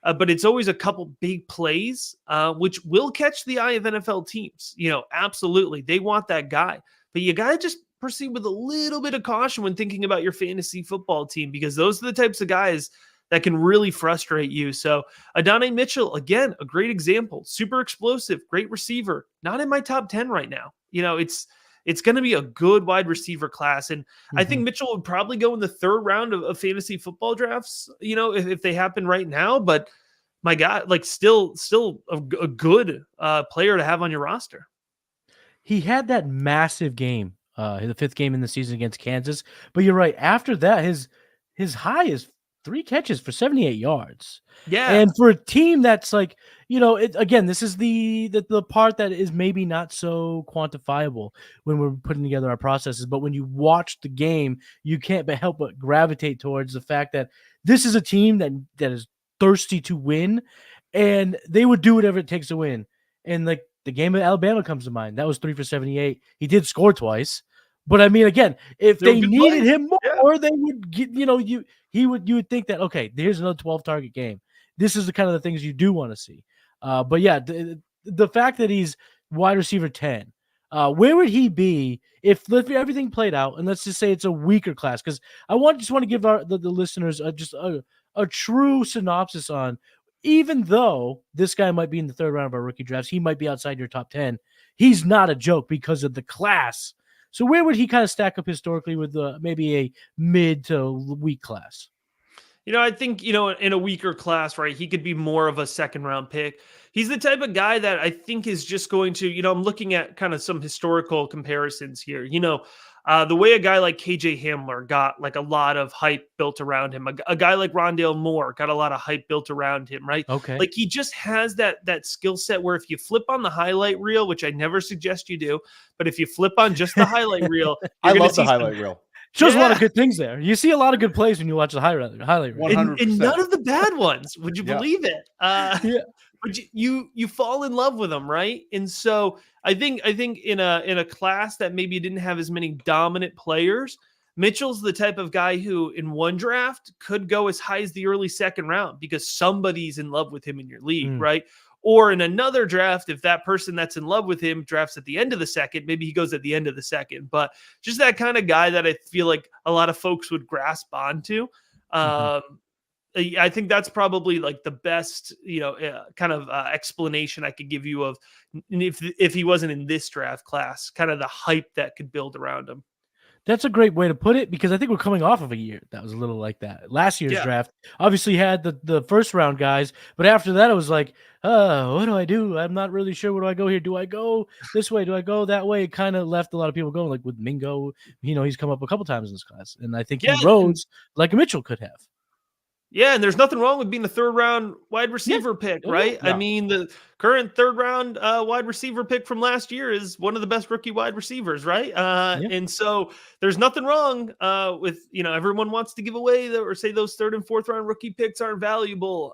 But it's always a couple big plays, which will catch the eye of NFL teams. Absolutely. They want that guy. But you got to just proceed with a little bit of caution when thinking about your fantasy football team, because those are the types of guys that can really frustrate you. So Adonai Mitchell, again, a great example. Super explosive, great receiver. Not in my top 10 right now. It's going to be a good wide receiver class. And I think Mitchell would probably go in the 3rd round of fantasy football drafts, if they happen right now. But my God, still a good player to have on your roster. He had that massive game, the 5th game in the season against Kansas. But you're right. After that, his high is 3 catches for 78 yards. Yeah. And for a team that's again, this is the part that is maybe not so quantifiable when we're putting together our processes. But when you watch the game, you can't help but gravitate towards the fact that this is a team that is thirsty to win, and they would do whatever it takes to win. And the game of Alabama comes to mind. That was 3 for 78. He did score twice. But I mean, again, if they needed him more, they would get, you would think that, okay, here's another 12 target game. This is the kind of the things you do want to see. But yeah, the fact that he's wide receiver 10, where would he be if everything played out? And let's just say it's a weaker class, because I just want to give the listeners just a true synopsis on, even though this guy might be in the 3rd round of our rookie drafts, he might be outside your top 10. He's not a joke because of the class. So where would he kind of stack up historically with maybe a mid to weak class? I think, in a weaker class, right, he could be more of a 2nd round pick. He's the type of guy that I think is just going to, I'm looking at kind of some historical comparisons here. The way a guy like KJ Hamler got a lot of hype built around him, a guy like Rondale Moore got a lot of hype built around him, right? Okay. He just has that skill set where if you flip on the highlight reel, which I never suggest you do, but if you flip on just the highlight reel, I love the highlight reel. Shows a lot of good things there. You see a lot of good plays when you watch the highlight reel. 100%. And none of the bad ones. Would you believe it? Yeah. But you fall in love with them, right? And so I think in a class that maybe didn't have as many dominant players, Mitchell's the type of guy who in one draft could go as high as the early 2nd round because somebody's in love with him in your league, right? Or in another draft, if that person that's in love with him drafts at the end of the 2nd, maybe he goes at the end of the 2nd. But just that kind of guy that I feel like a lot of folks would grasp onto. I think that's probably the best, kind of explanation I could give you of if he wasn't in this draft class, kind of the hype that could build around him. That's a great way to put it, because I think we're coming off of a year that was a little like that. Last year's draft obviously had the 1st round guys, but after that it was like, what do I do? I'm not really sure. Where do I go here? Do I go this way? Do I go that way? It kind of left a lot of people going, with Mingo. He's come up a couple times in this class, and I think he rose like Mitchell could have. Yeah, and there's nothing wrong with being a 3rd round wide receiver pick, right? Yeah. I mean, the current 3rd round wide receiver pick from last year is one of the best rookie wide receivers, right? And so there's nothing wrong with, everyone wants to give away or say those 3rd and 4th round rookie picks aren't valuable.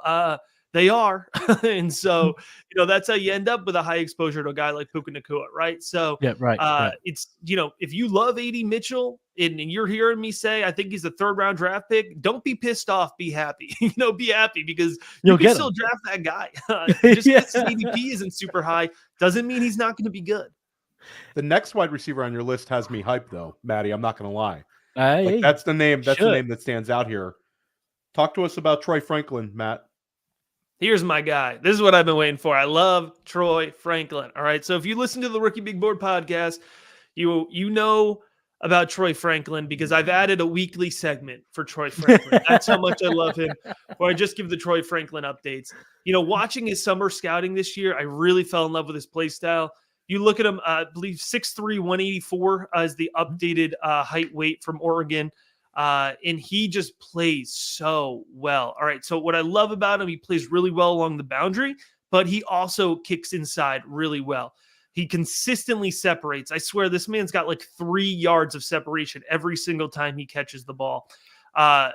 They are. And so, that's how you end up with a high exposure to a guy like Puka Nacua, right? So right. It's, if you love AD Mitchell and you're hearing me say, I think he's a 3rd round draft pick, don't be pissed off, be happy, be happy because you can still draft that guy. Just because his ADP isn't super high doesn't mean he's not going to be good. The next wide receiver on your list has me hyped, though, Matty. I'm not going to lie. Hey, That's the name. That's the should. name that stands out here. Talk to us about Troy Franklin, Matt. Here's my guy. This is what I've been waiting for. I love Troy Franklin. All right. So if you listen to the Rookie Big Board podcast, you know about Troy Franklin because I've added a weekly segment for Troy Franklin. That's how much I love him. Where I just give the Troy Franklin updates. Watching his summer scouting this year, I really fell in love with his play style. You look at him, I believe 6'3", 184 is the updated height weight from Oregon. And he just plays so well. All right. So what I love about him, he plays really well along the boundary, but he also kicks inside really well. He consistently separates. I swear this man's got like 3 yards of separation every single time he catches the ball.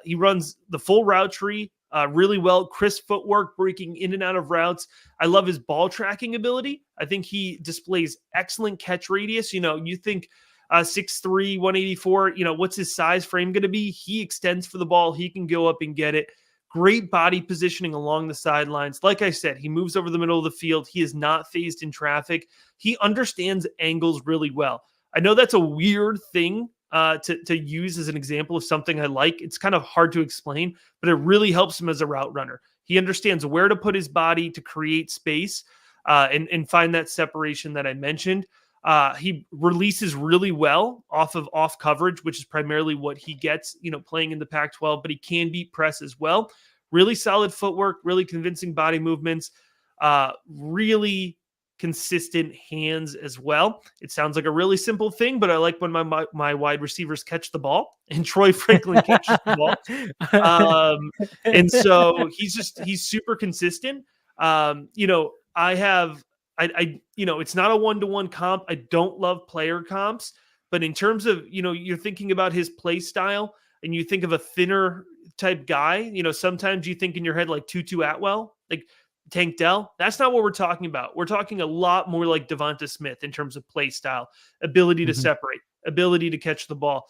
He runs the full route tree really well. Crisp footwork, breaking in and out of routes. I love his ball tracking ability. I think he displays excellent catch radius. You think 6'3", 184, what's his size frame going to be? He extends for the ball. He can go up and get it. Great body positioning along the sidelines. Like I said, he moves over the middle of the field. He is not phased in traffic. He understands angles really well. I know that's a weird thing to use as an example of something I like. It's kind of hard to explain, but it really helps him as a route runner. He understands where to put his body to create space and find that separation that I mentioned. He releases really well off coverage, which is primarily what he gets, playing in the Pac-12, but he can beat press as well. Really solid footwork, really convincing body movements, really consistent hands as well. It sounds like a really simple thing, but I like when my wide receivers catch the ball, and Troy Franklin catches the ball. And so he's super consistent. It's not a one-to-one comp. I don't love player comps, but in terms of, you're thinking about his play style and you think of a thinner type guy, sometimes you think in your head like Tutu Atwell, like Tank Dell. That's not what we're talking about. We're talking a lot more like Devonta Smith in terms of play style, ability to separate, ability to catch the ball.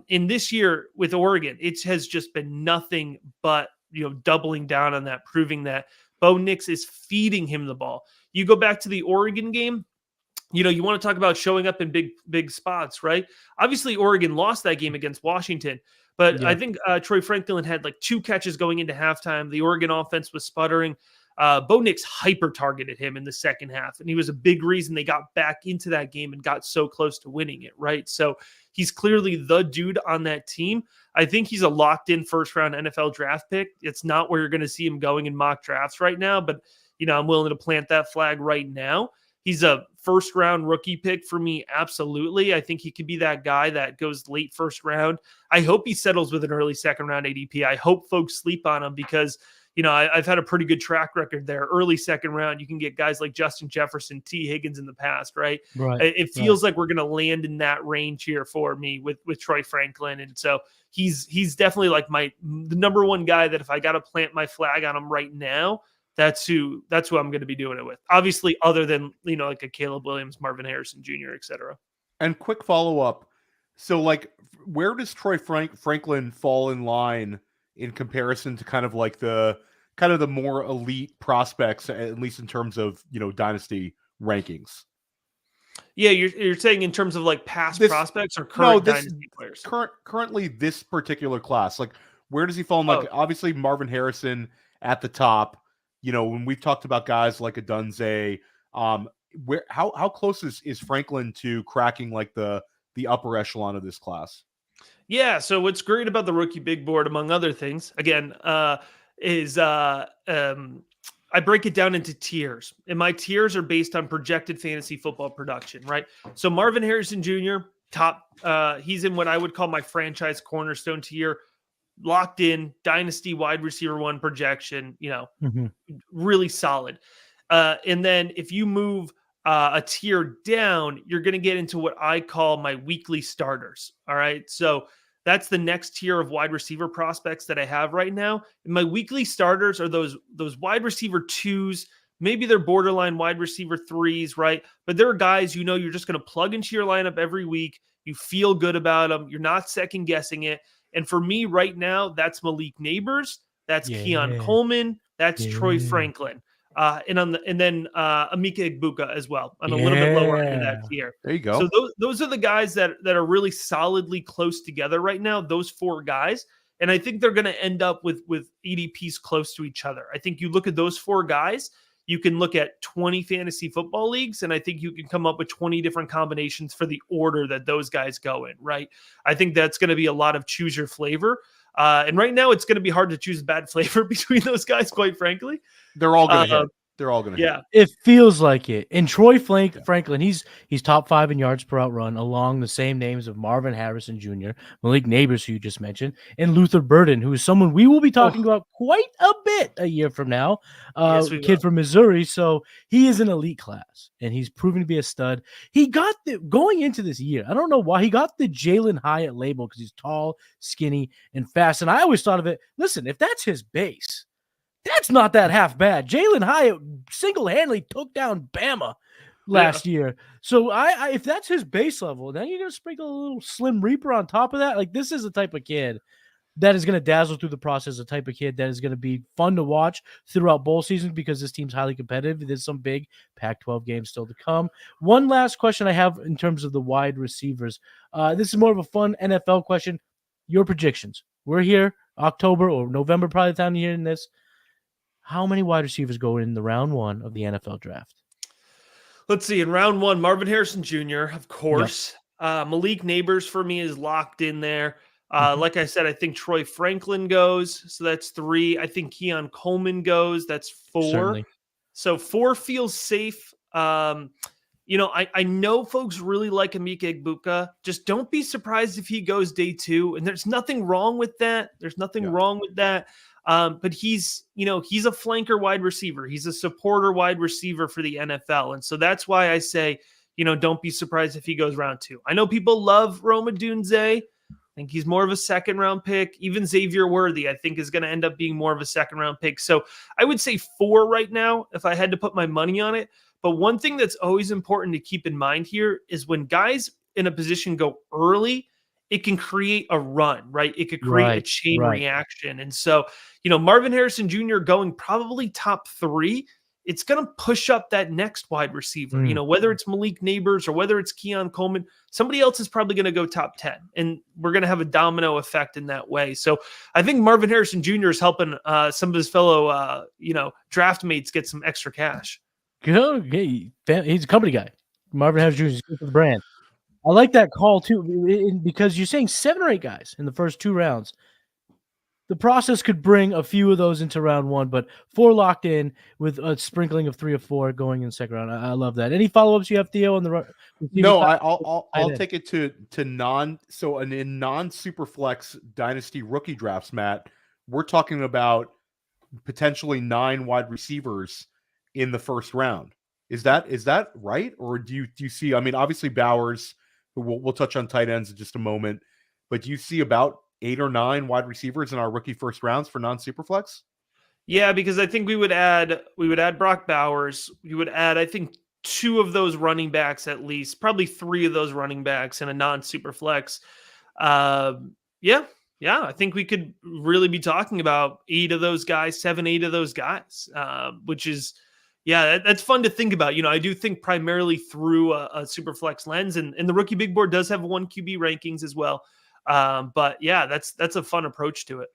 In this year with Oregon, it has just been nothing but, doubling down on that, proving that Bo Nix is feeding him the ball. You go back to the Oregon game, you want to talk about showing up in big spots, right? Obviously, Oregon lost that game against Washington, but I think Troy Franklin had like 2 catches going into halftime. The Oregon offense was sputtering. Bo Nix hyper-targeted him in the second half, and he was a big reason they got back into that game and got so close to winning it, right? So he's clearly the dude on that team. I think he's a locked-in first-round NFL draft pick. It's not where you're going to see him going in mock drafts right now, but I'm willing to plant that flag right now. He's a first-round rookie pick for me, absolutely. I think he could be that guy that goes late first round. I hope he settles with an early second-round ADP. I hope folks sleep on him because I've had a pretty good track record there. Early second round, you can get guys like Justin Jefferson, T. Higgins in the past, right? Right. It feels like we're going to land in that range here for me with Troy Franklin. And so he's definitely like the number one guy that if I got to plant my flag on him right now, that's who I'm going to be doing it with. Obviously, other than, like a Caleb Williams, Marvin Harrison Jr., et cetera. And quick follow-up. So, where does Troy Franklin fall in line in comparison to kind of the more elite prospects, at least in terms of, Dynasty rankings? Yeah, you're saying in terms of like past prospects or current Dynasty players? Currently this particular class. Where does he fall in? Obviously Marvin Harrison at the top. When we've talked about guys like a Dunze, how close is Franklin to cracking the upper echelon of this class? Yeah, so what's great about the Rookie Big Board, among other things, again, is I break it down into tiers, and my tiers are based on projected fantasy football production, right? So Marvin Harrison Jr., top, he's in what I would call my franchise cornerstone tier, locked in Dynasty wide receiver 1 projection, really solid. And then if you move a tier down, you're going to get into what I call my weekly starters. All right. So that's the next tier of wide receiver prospects that I have right now. And my weekly starters are those wide receiver 2s. Maybe they're borderline wide receiver 3s, right? But there are guys, you're just going to plug into your lineup every week. You feel good about them. You're not second guessing it. And for me right now, that's Malik Neighbors. That's Keon Coleman. That's Troy Franklin. and then Emeka Egbuka as well, on a little bit lower end of that tier. There you go. So those are the guys that are really solidly close together right now. Those 4 guys, and I think they're going to end up with EDPs close to each other. I think you look at those 4 guys, you can look at 20 fantasy football leagues, and I think you can come up with 20 different combinations for the order that those guys go in, right? I think that's going to be a lot of choose your flavor. And right now it's going to be hard to choose bad flavor between those guys, quite frankly. They're all going to hit. They're all going to hit. It feels like it. And Troy Franklin, he's top 5 in yards per out run, along the same names of Marvin Harrison Jr., Malik Neighbors, who you just mentioned, and Luther Burden, who is someone we will be talking about quite a bit a year from now. Yes, kid from Missouri. So he is an elite class, and he's proven to be a stud. He got going into this year, I don't know why, he got the Jalen Hyatt label because he's tall, skinny, and fast. And I always thought of it, listen, if that's his base, that's not that half bad. Jalen Hyatt single-handedly took down Bama last year. So I if that's his base level, then you're going to sprinkle a little Slim Reaper on top of that. Like, this is the type of kid that is going to dazzle through the process, the type of kid that is going to be fun to watch throughout bowl seasons because this team's highly competitive. There's some big Pac-12 games still to come. One last question I have in terms of the wide receivers. This is more of a fun NFL question. Your predictions. We're here, October or November, probably the time you're hearing this. How many wide receivers go in the round 1 of the NFL draft? Let's see. In round 1, Marvin Harrison Jr., of course. Yep. Malik Neighbors for me is locked in there. Like I said, I think Troy Franklin goes. So that's 3. I think Keon Coleman goes. That's 4. Certainly. So 4 feels safe. I know folks really like Emeka Egbuka. Just don't be surprised if he goes day 2. And there's nothing wrong with that. But he's a flanker wide receiver. He's a supporter wide receiver for the NFL. And so that's why I say, don't be surprised if he goes round 2. I know people love Roma Dunze. I think he's more of a second-round pick. Even Xavier Worthy, I think, is going to end up being more of a second-round pick. So I would say 4 right now if I had to put my money on it. But one thing that's always important to keep in mind here is when guys in a position go early, it can create a run, right? It could create a chain reaction. And so, Marvin Harrison Jr. going probably top 3, it's going to push up that next wide receiver. Whether it's Malik Neighbors or whether it's Keon Coleman, somebody else is probably going to go top 10. And we're going to have a domino effect in that way. So I think Marvin Harrison Jr. is helping some of his fellow, draft mates get some extra cash. Good. He's a company guy. Marvin Harrison Jr. is good for the brand. I like that call, too, because you're saying 7 or 8 guys in the first 2 rounds. The process could bring a few of those into round 1, but 4 locked in with a sprinkling of 3 or 4 going in the second round. I love that. Any follow-ups you have, Theo, on the run? No, I'll take it to in non-Superflex Dynasty rookie drafts, Matt, we're talking about potentially 9 wide receivers in the first round. Is that right? Or do you see, obviously Bowers, we'll touch on tight ends in just a moment, but do you see about 8 or 9 wide receivers in our rookie first rounds for non-Superflex? Yeah, because I think we would add Brock Bowers. We would add, I think, 2 of those running backs at least, probably 3 of those running backs in a non-Superflex. I think we could really be talking about 8 of those guys, 7, 8 of those guys, which is, that's fun to think about. I do think primarily through a Superflex lens, and the rookie big board does have 1 QB rankings as well. But that's a fun approach to it.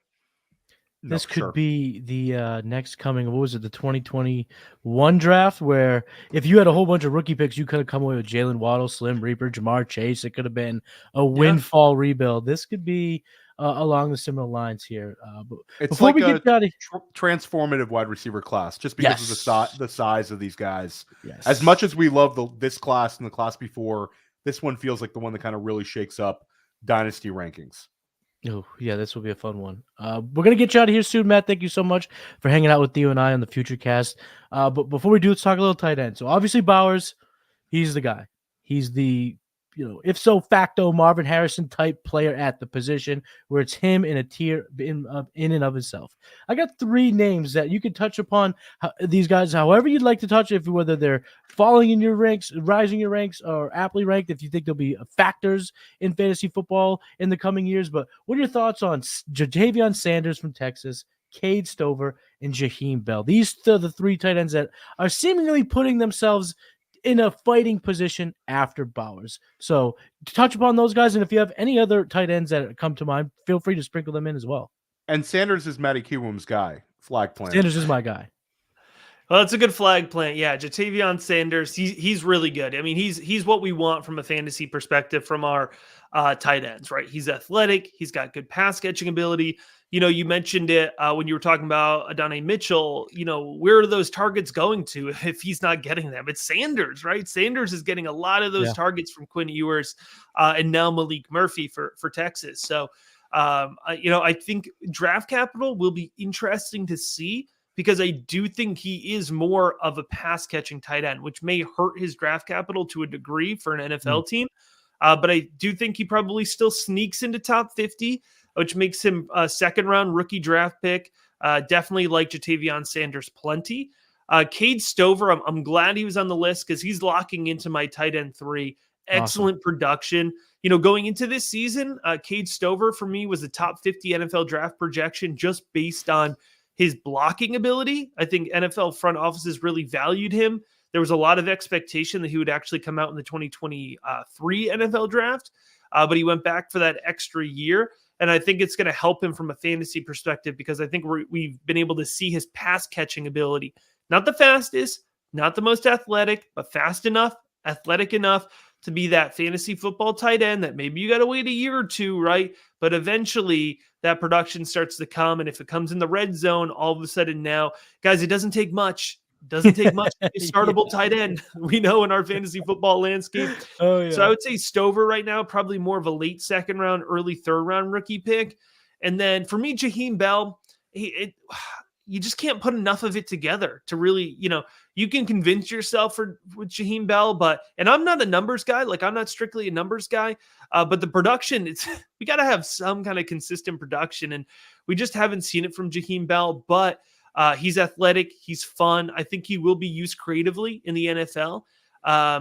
This could be the next coming, what was it, the 2021 draft, where if you had a whole bunch of rookie picks, you could have come away with Jalen Waddle, Slim Reaper, Jamar Chase. It could have been a windfall rebuild. This could be along the similar lines here. But it's before like we get out of transformative wide receiver class, just because of the size of these guys. Yes. As much as we love this class and the class before, this one feels like the one that kind of really shakes up Dynasty rankings. Oh, yeah, this will be a fun one. We're going to get you out of here soon, Matt. Thank you so much for hanging out with Theo and I on the Futurecast. But before we do, let's talk a little tight end. So obviously Bowers, he's the guy. He's the, if so facto Marvin Harrison type player at the position where it's him in a tier in and of himself. I got 3 names that you can touch upon these guys however you'd like to touch it, whether they're falling in your ranks, rising your ranks, or aptly ranked, if you think there'll be factors in fantasy football in the coming years. But what are your thoughts on Ja'Tavion Sanders from Texas, Cade Stover, and Jaheim Bell. These are the three tight ends that are seemingly putting themselves in a fighting position after Bowers. So touch upon those guys, and if you have any other tight ends that come to mind, feel free to sprinkle them in as well. And Sanders is Matty Kiwoom's guy, flag plant. Sanders is my guy. Well, it's a good flag plant. Yeah, Jatavion Sanders, he's really good. I mean, he's what we want from a fantasy perspective from our tight ends, right? He's athletic. He's got good pass catching ability. You mentioned it when you were talking about Adonai Mitchell. Where are those targets going to if he's not getting them? It's Sanders, right? Sanders is getting a lot of those targets from Quinn Ewers and now Malik Murphy for Texas. So, I think draft capital will be interesting to see, because I do think he is more of a pass catching tight end, which may hurt his draft capital to a degree for an NFL team. But I do think he probably still sneaks into top 50, which makes him a second round rookie draft pick. Definitely like Jatavion Sanders plenty. Cade Stover, I'm glad he was on the list because he's locking into my tight end 3. Excellent production. Going into this season, Cade Stover for me was the top 50 NFL draft projection just based on his blocking ability. I think NFL front offices really valued him. There was a lot of expectation that he would actually come out in the 2023 NFL draft, but he went back for that extra year. And I think it's going to help him from a fantasy perspective, because I think we've been able to see his pass catching ability. Not the fastest, not the most athletic, but fast enough, athletic enough to be that fantasy football tight end that maybe you got to wait a year or two, right? But eventually that production starts to come. And if it comes in the red zone, all of a sudden now, guys, it doesn't take much. Doesn't take much to be a startable tight end. We know in our fantasy football landscape. Oh, yeah. So I would say Stover right now, probably more of a late second round, early third round rookie pick. And then for me, Jaheim Bell, you just can't put enough of it together to really, you can convince yourself with Jaheim Bell, and I'm not a numbers guy. Like, I'm not strictly a numbers guy, but the production, we got to have some kind of consistent production, and we just haven't seen it from Jaheim Bell. But he's athletic, he's fun. I think he will be used creatively in the NFL.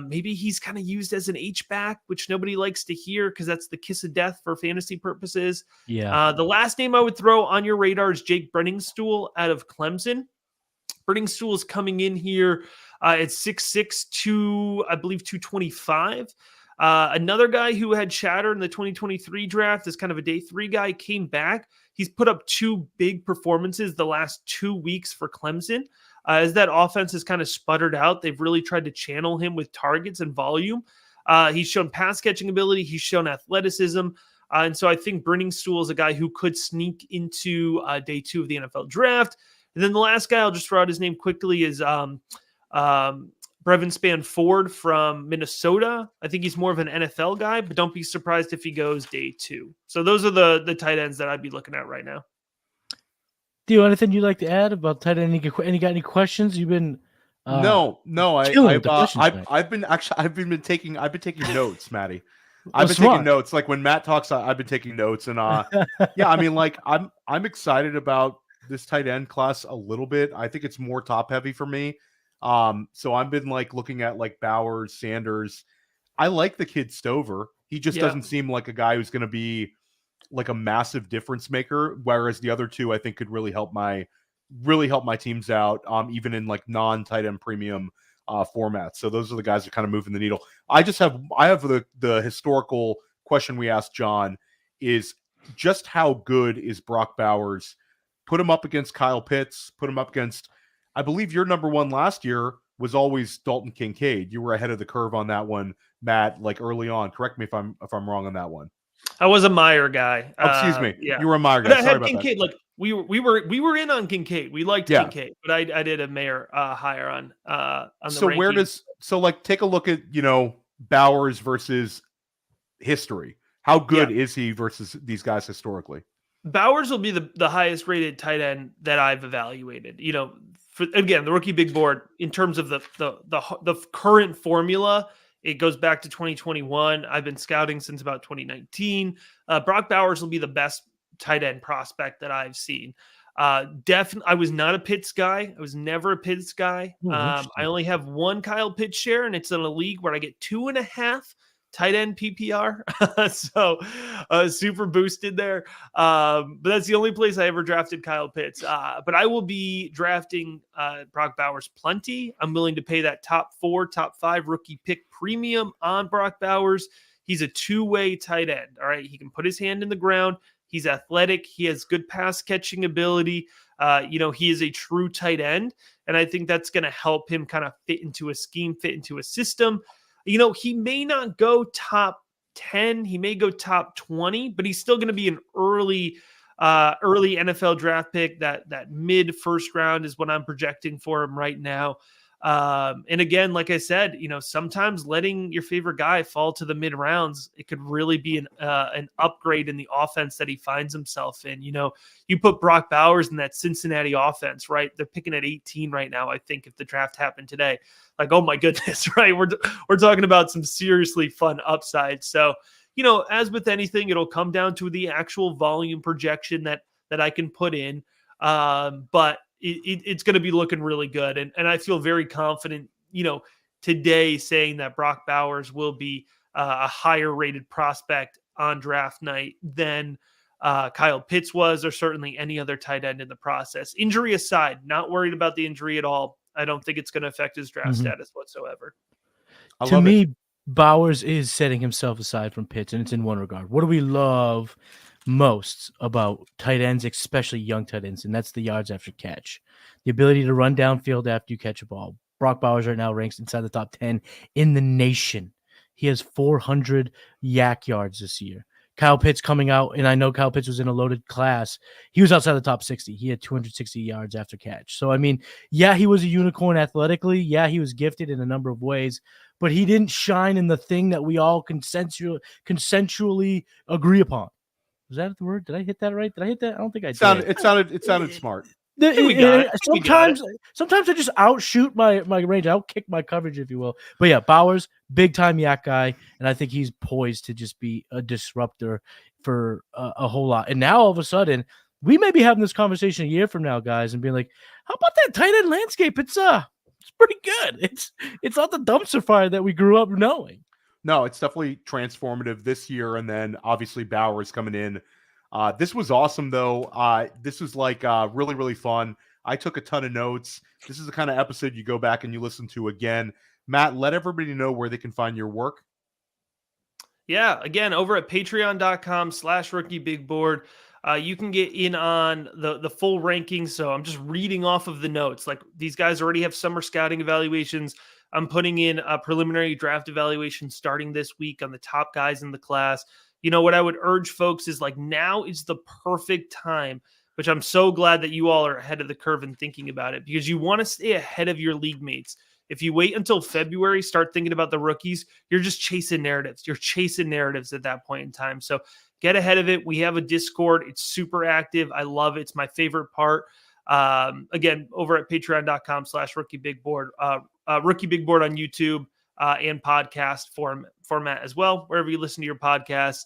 Maybe he's kind of used as an H-back, which nobody likes to hear because that's the kiss of death for fantasy purposes. Yeah. The last name I would throw on your radar is Jake Brenningstool out of Clemson. Brenningstool is coming in here at 6'6", I believe 225. Another guy who had chatter in the 2023 draft is kind of a day 3 guy, came back. He's put up 2 big performances the last 2 weeks for Clemson. As that offense has kind of sputtered out, they've really tried to channel him with targets and volume. He's shown pass catching ability. He's shown athleticism. And so I think Brenningstool is a guy who could sneak into day 2 of the NFL draft. And then the last guy, I'll just throw out his name quickly, is Brevin Spann-Ford from Minnesota. I think he's more of an NFL guy, but don't be surprised if he goes day 2. So those are the tight ends that I'd be looking at right now. Theo, anything you'd like to add about tight end? Any got any questions? You've been no. I've been taking notes, Matty. I've been taking notes. Like when Matt talks, I've been taking notes, and yeah, I mean, like I'm excited about this tight end class a little bit. I think it's more top heavy for me. So I've been like looking at like Bowers, Sanders. I like the kid Stover. He just doesn't seem like a guy who's going to be like a massive difference maker. Whereas the other two, I think, could really help my teams out, even in like non-tight end premium formats. So those are the guys that kind of moving the needle. I have the historical question we asked John is just how good is Brock Bowers? Put him up against Kyle Pitts. Put him up against. I believe your number one last year was always Dalton Kincaid. You were ahead of the curve on that one, Matt, like early on. Correct me if I'm wrong on that one. I was a Meyer guy. Oh, excuse me. Yeah. You were a Meyer guy. But I Sorry had about Kincaid. that. Like we were in on Kincaid. We liked Kincaid, but I did a Meyer higher on the So rankings. Take a look at, Bowers versus history. How good is he versus these guys historically? Bowers will be the highest rated tight end that I've evaluated. The rookie big board, in terms of the current formula, it goes back to 2021. I've been scouting since about 2019. Brock Bowers will be the best tight end prospect that I've seen. Definitely, I was not a Pitts guy. I was never a Pitts guy. I only have one Kyle Pitts share, and it's in a league where I get 2.5 tight end PPR. So super boosted there. But that's the only place I ever drafted Kyle Pitts. But I will be drafting Brock Bowers plenty. I'm willing to pay that top 4, top 5 rookie pick premium on Brock Bowers. He's a two-way tight end. All right. He can put his hand in the ground. He's athletic. He has good pass catching ability. He is a true tight end. And I think that's going to help him kind of fit into a scheme, fit into a system. He may not go top 10. He may go top 20, but he's still going to be an early NFL draft pick. That mid first round is what I'm projecting for him right now. And again, like I said, sometimes letting your favorite guy fall to the mid rounds, it could really be an upgrade in the offense that he finds himself in. You put Brock Bowers in that Cincinnati offense, right? They're picking at 18 right now. I think if the draft happened today, like, oh my goodness, right? We're talking about some seriously fun upside. So, as with anything, it'll come down to the actual volume projection that I can put in. But it's going to be looking really good. And I feel very confident, today saying that Brock Bowers will be a higher rated prospect on draft night than Kyle Pitts was, or certainly any other tight end in the process. Injury aside, not worried about the injury at all. I don't think it's going to affect his draft status whatsoever. To me, Bowers is setting himself aside from Pitts, and it's in one regard. What do we love most about tight ends, especially young tight ends? And that's the yards after catch, the ability to run downfield after you catch a ball. Brock Bowers right now ranks inside the top 10 in the nation. He has 400 yak yards this year. Kyle Pitts coming out, and I know Kyle Pitts was in a loaded class. He was outside the top 60. He had 260 yards after catch. So, I mean, yeah, he was a unicorn athletically. Yeah, he was gifted in a number of ways, but he didn't shine in the thing that we all consensually agree upon. Was that the word? Did I hit that right? Did I hit that? I don't think I did. It sounded smart. Sometimes I just outshoot my range. I'll kick my coverage, if you will. But yeah, Bowers, big time yak guy, and I think he's poised to just be a disruptor for a whole lot. And now all of a sudden, we may be having this conversation a year from now, guys, and being like, "How about that tight end landscape? It's pretty good. It's not the dumpster fire that we grew up knowing." No, it's definitely transformative this year, and then obviously Bowers coming in. This was awesome, though. This was really, really fun. I took a ton of notes. This is the kind of episode you go back and you listen to again. Matt, let everybody know where they can find your work. Yeah, again, over at patreon.com/rookiebigboard, you can get in on the full rankings. So I'm just reading off of the notes. Like, these guys already have summer scouting evaluations. I'm putting in a preliminary draft evaluation starting this week on the top guys in the class. What I would urge folks is, now is the perfect time, which I'm so glad that you all are ahead of the curve and thinking about it, because you want to stay ahead of your league mates. If you wait until February, start thinking about the rookies, you're just chasing narratives. You're chasing narratives at that point in time. So get ahead of it. We have a Discord. It's super active. I love it. It's my favorite part. Again, over at patreon.com/rookiebigboard, Rookie Big Board on YouTube, and podcast format as well. Wherever you listen to your podcasts,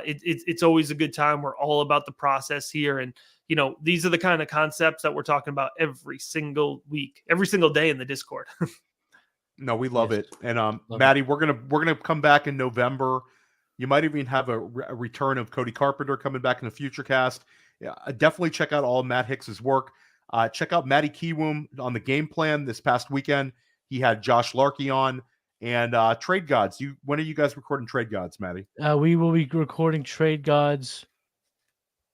it's always a good time. We're all about the process here. And, these are the kind of concepts that we're talking about every single week, every single day in the Discord. No, we love it. And Matty, we're gonna come back in November. You might even have a return of Cody Carpenter coming back in the Futurecast. Yeah, definitely check out all Matt Hicks's work. Check out Matty Kiwoom on the game plan this past weekend. He had Josh Larkey on, and Trade Gods. When are you guys recording Trade Gods, Matty? We will be recording Trade Gods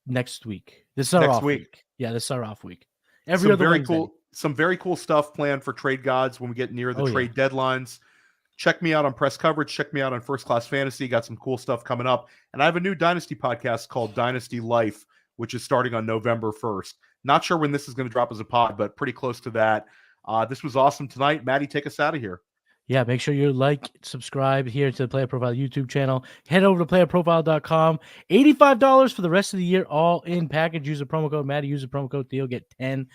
next week. This is our off week. Yeah, this is our off week. Every other Wednesday. Some very cool stuff planned for Trade Gods when we get near the trade deadlines. Check me out on Press Coverage. Check me out on First Class Fantasy. Got some cool stuff coming up. And I have a new Dynasty podcast called Dynasty Life, which is starting on November 1st. Not sure when this is going to drop as a pod, but pretty close to that. This was awesome tonight. Matty, take us out of here. Yeah, make sure you subscribe here to the Player Profile YouTube channel. Head over to playerprofile.com. $85 for the rest of the year, all in package. Use the promo code Matty. Use the promo code Theo. Get $10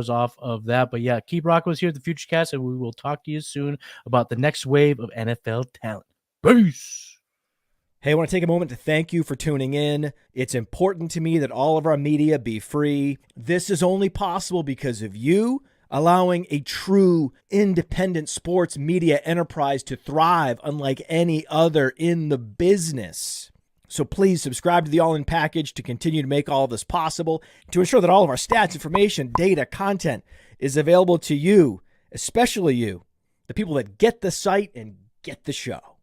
off of that. But yeah, keep rocking with us here at the Futurecast, and we will talk to you soon about the next wave of NFL talent. Peace. Hey, I want to take a moment to thank you for tuning in. It's important to me that all of our media be free. This is only possible because of you, allowing a true independent sports media enterprise to thrive unlike any other in the business. So please subscribe to the All In package to continue to make all of this possible, to ensure that all of our stats, information, data, content is available to you, especially you, the people that get the site and get the show.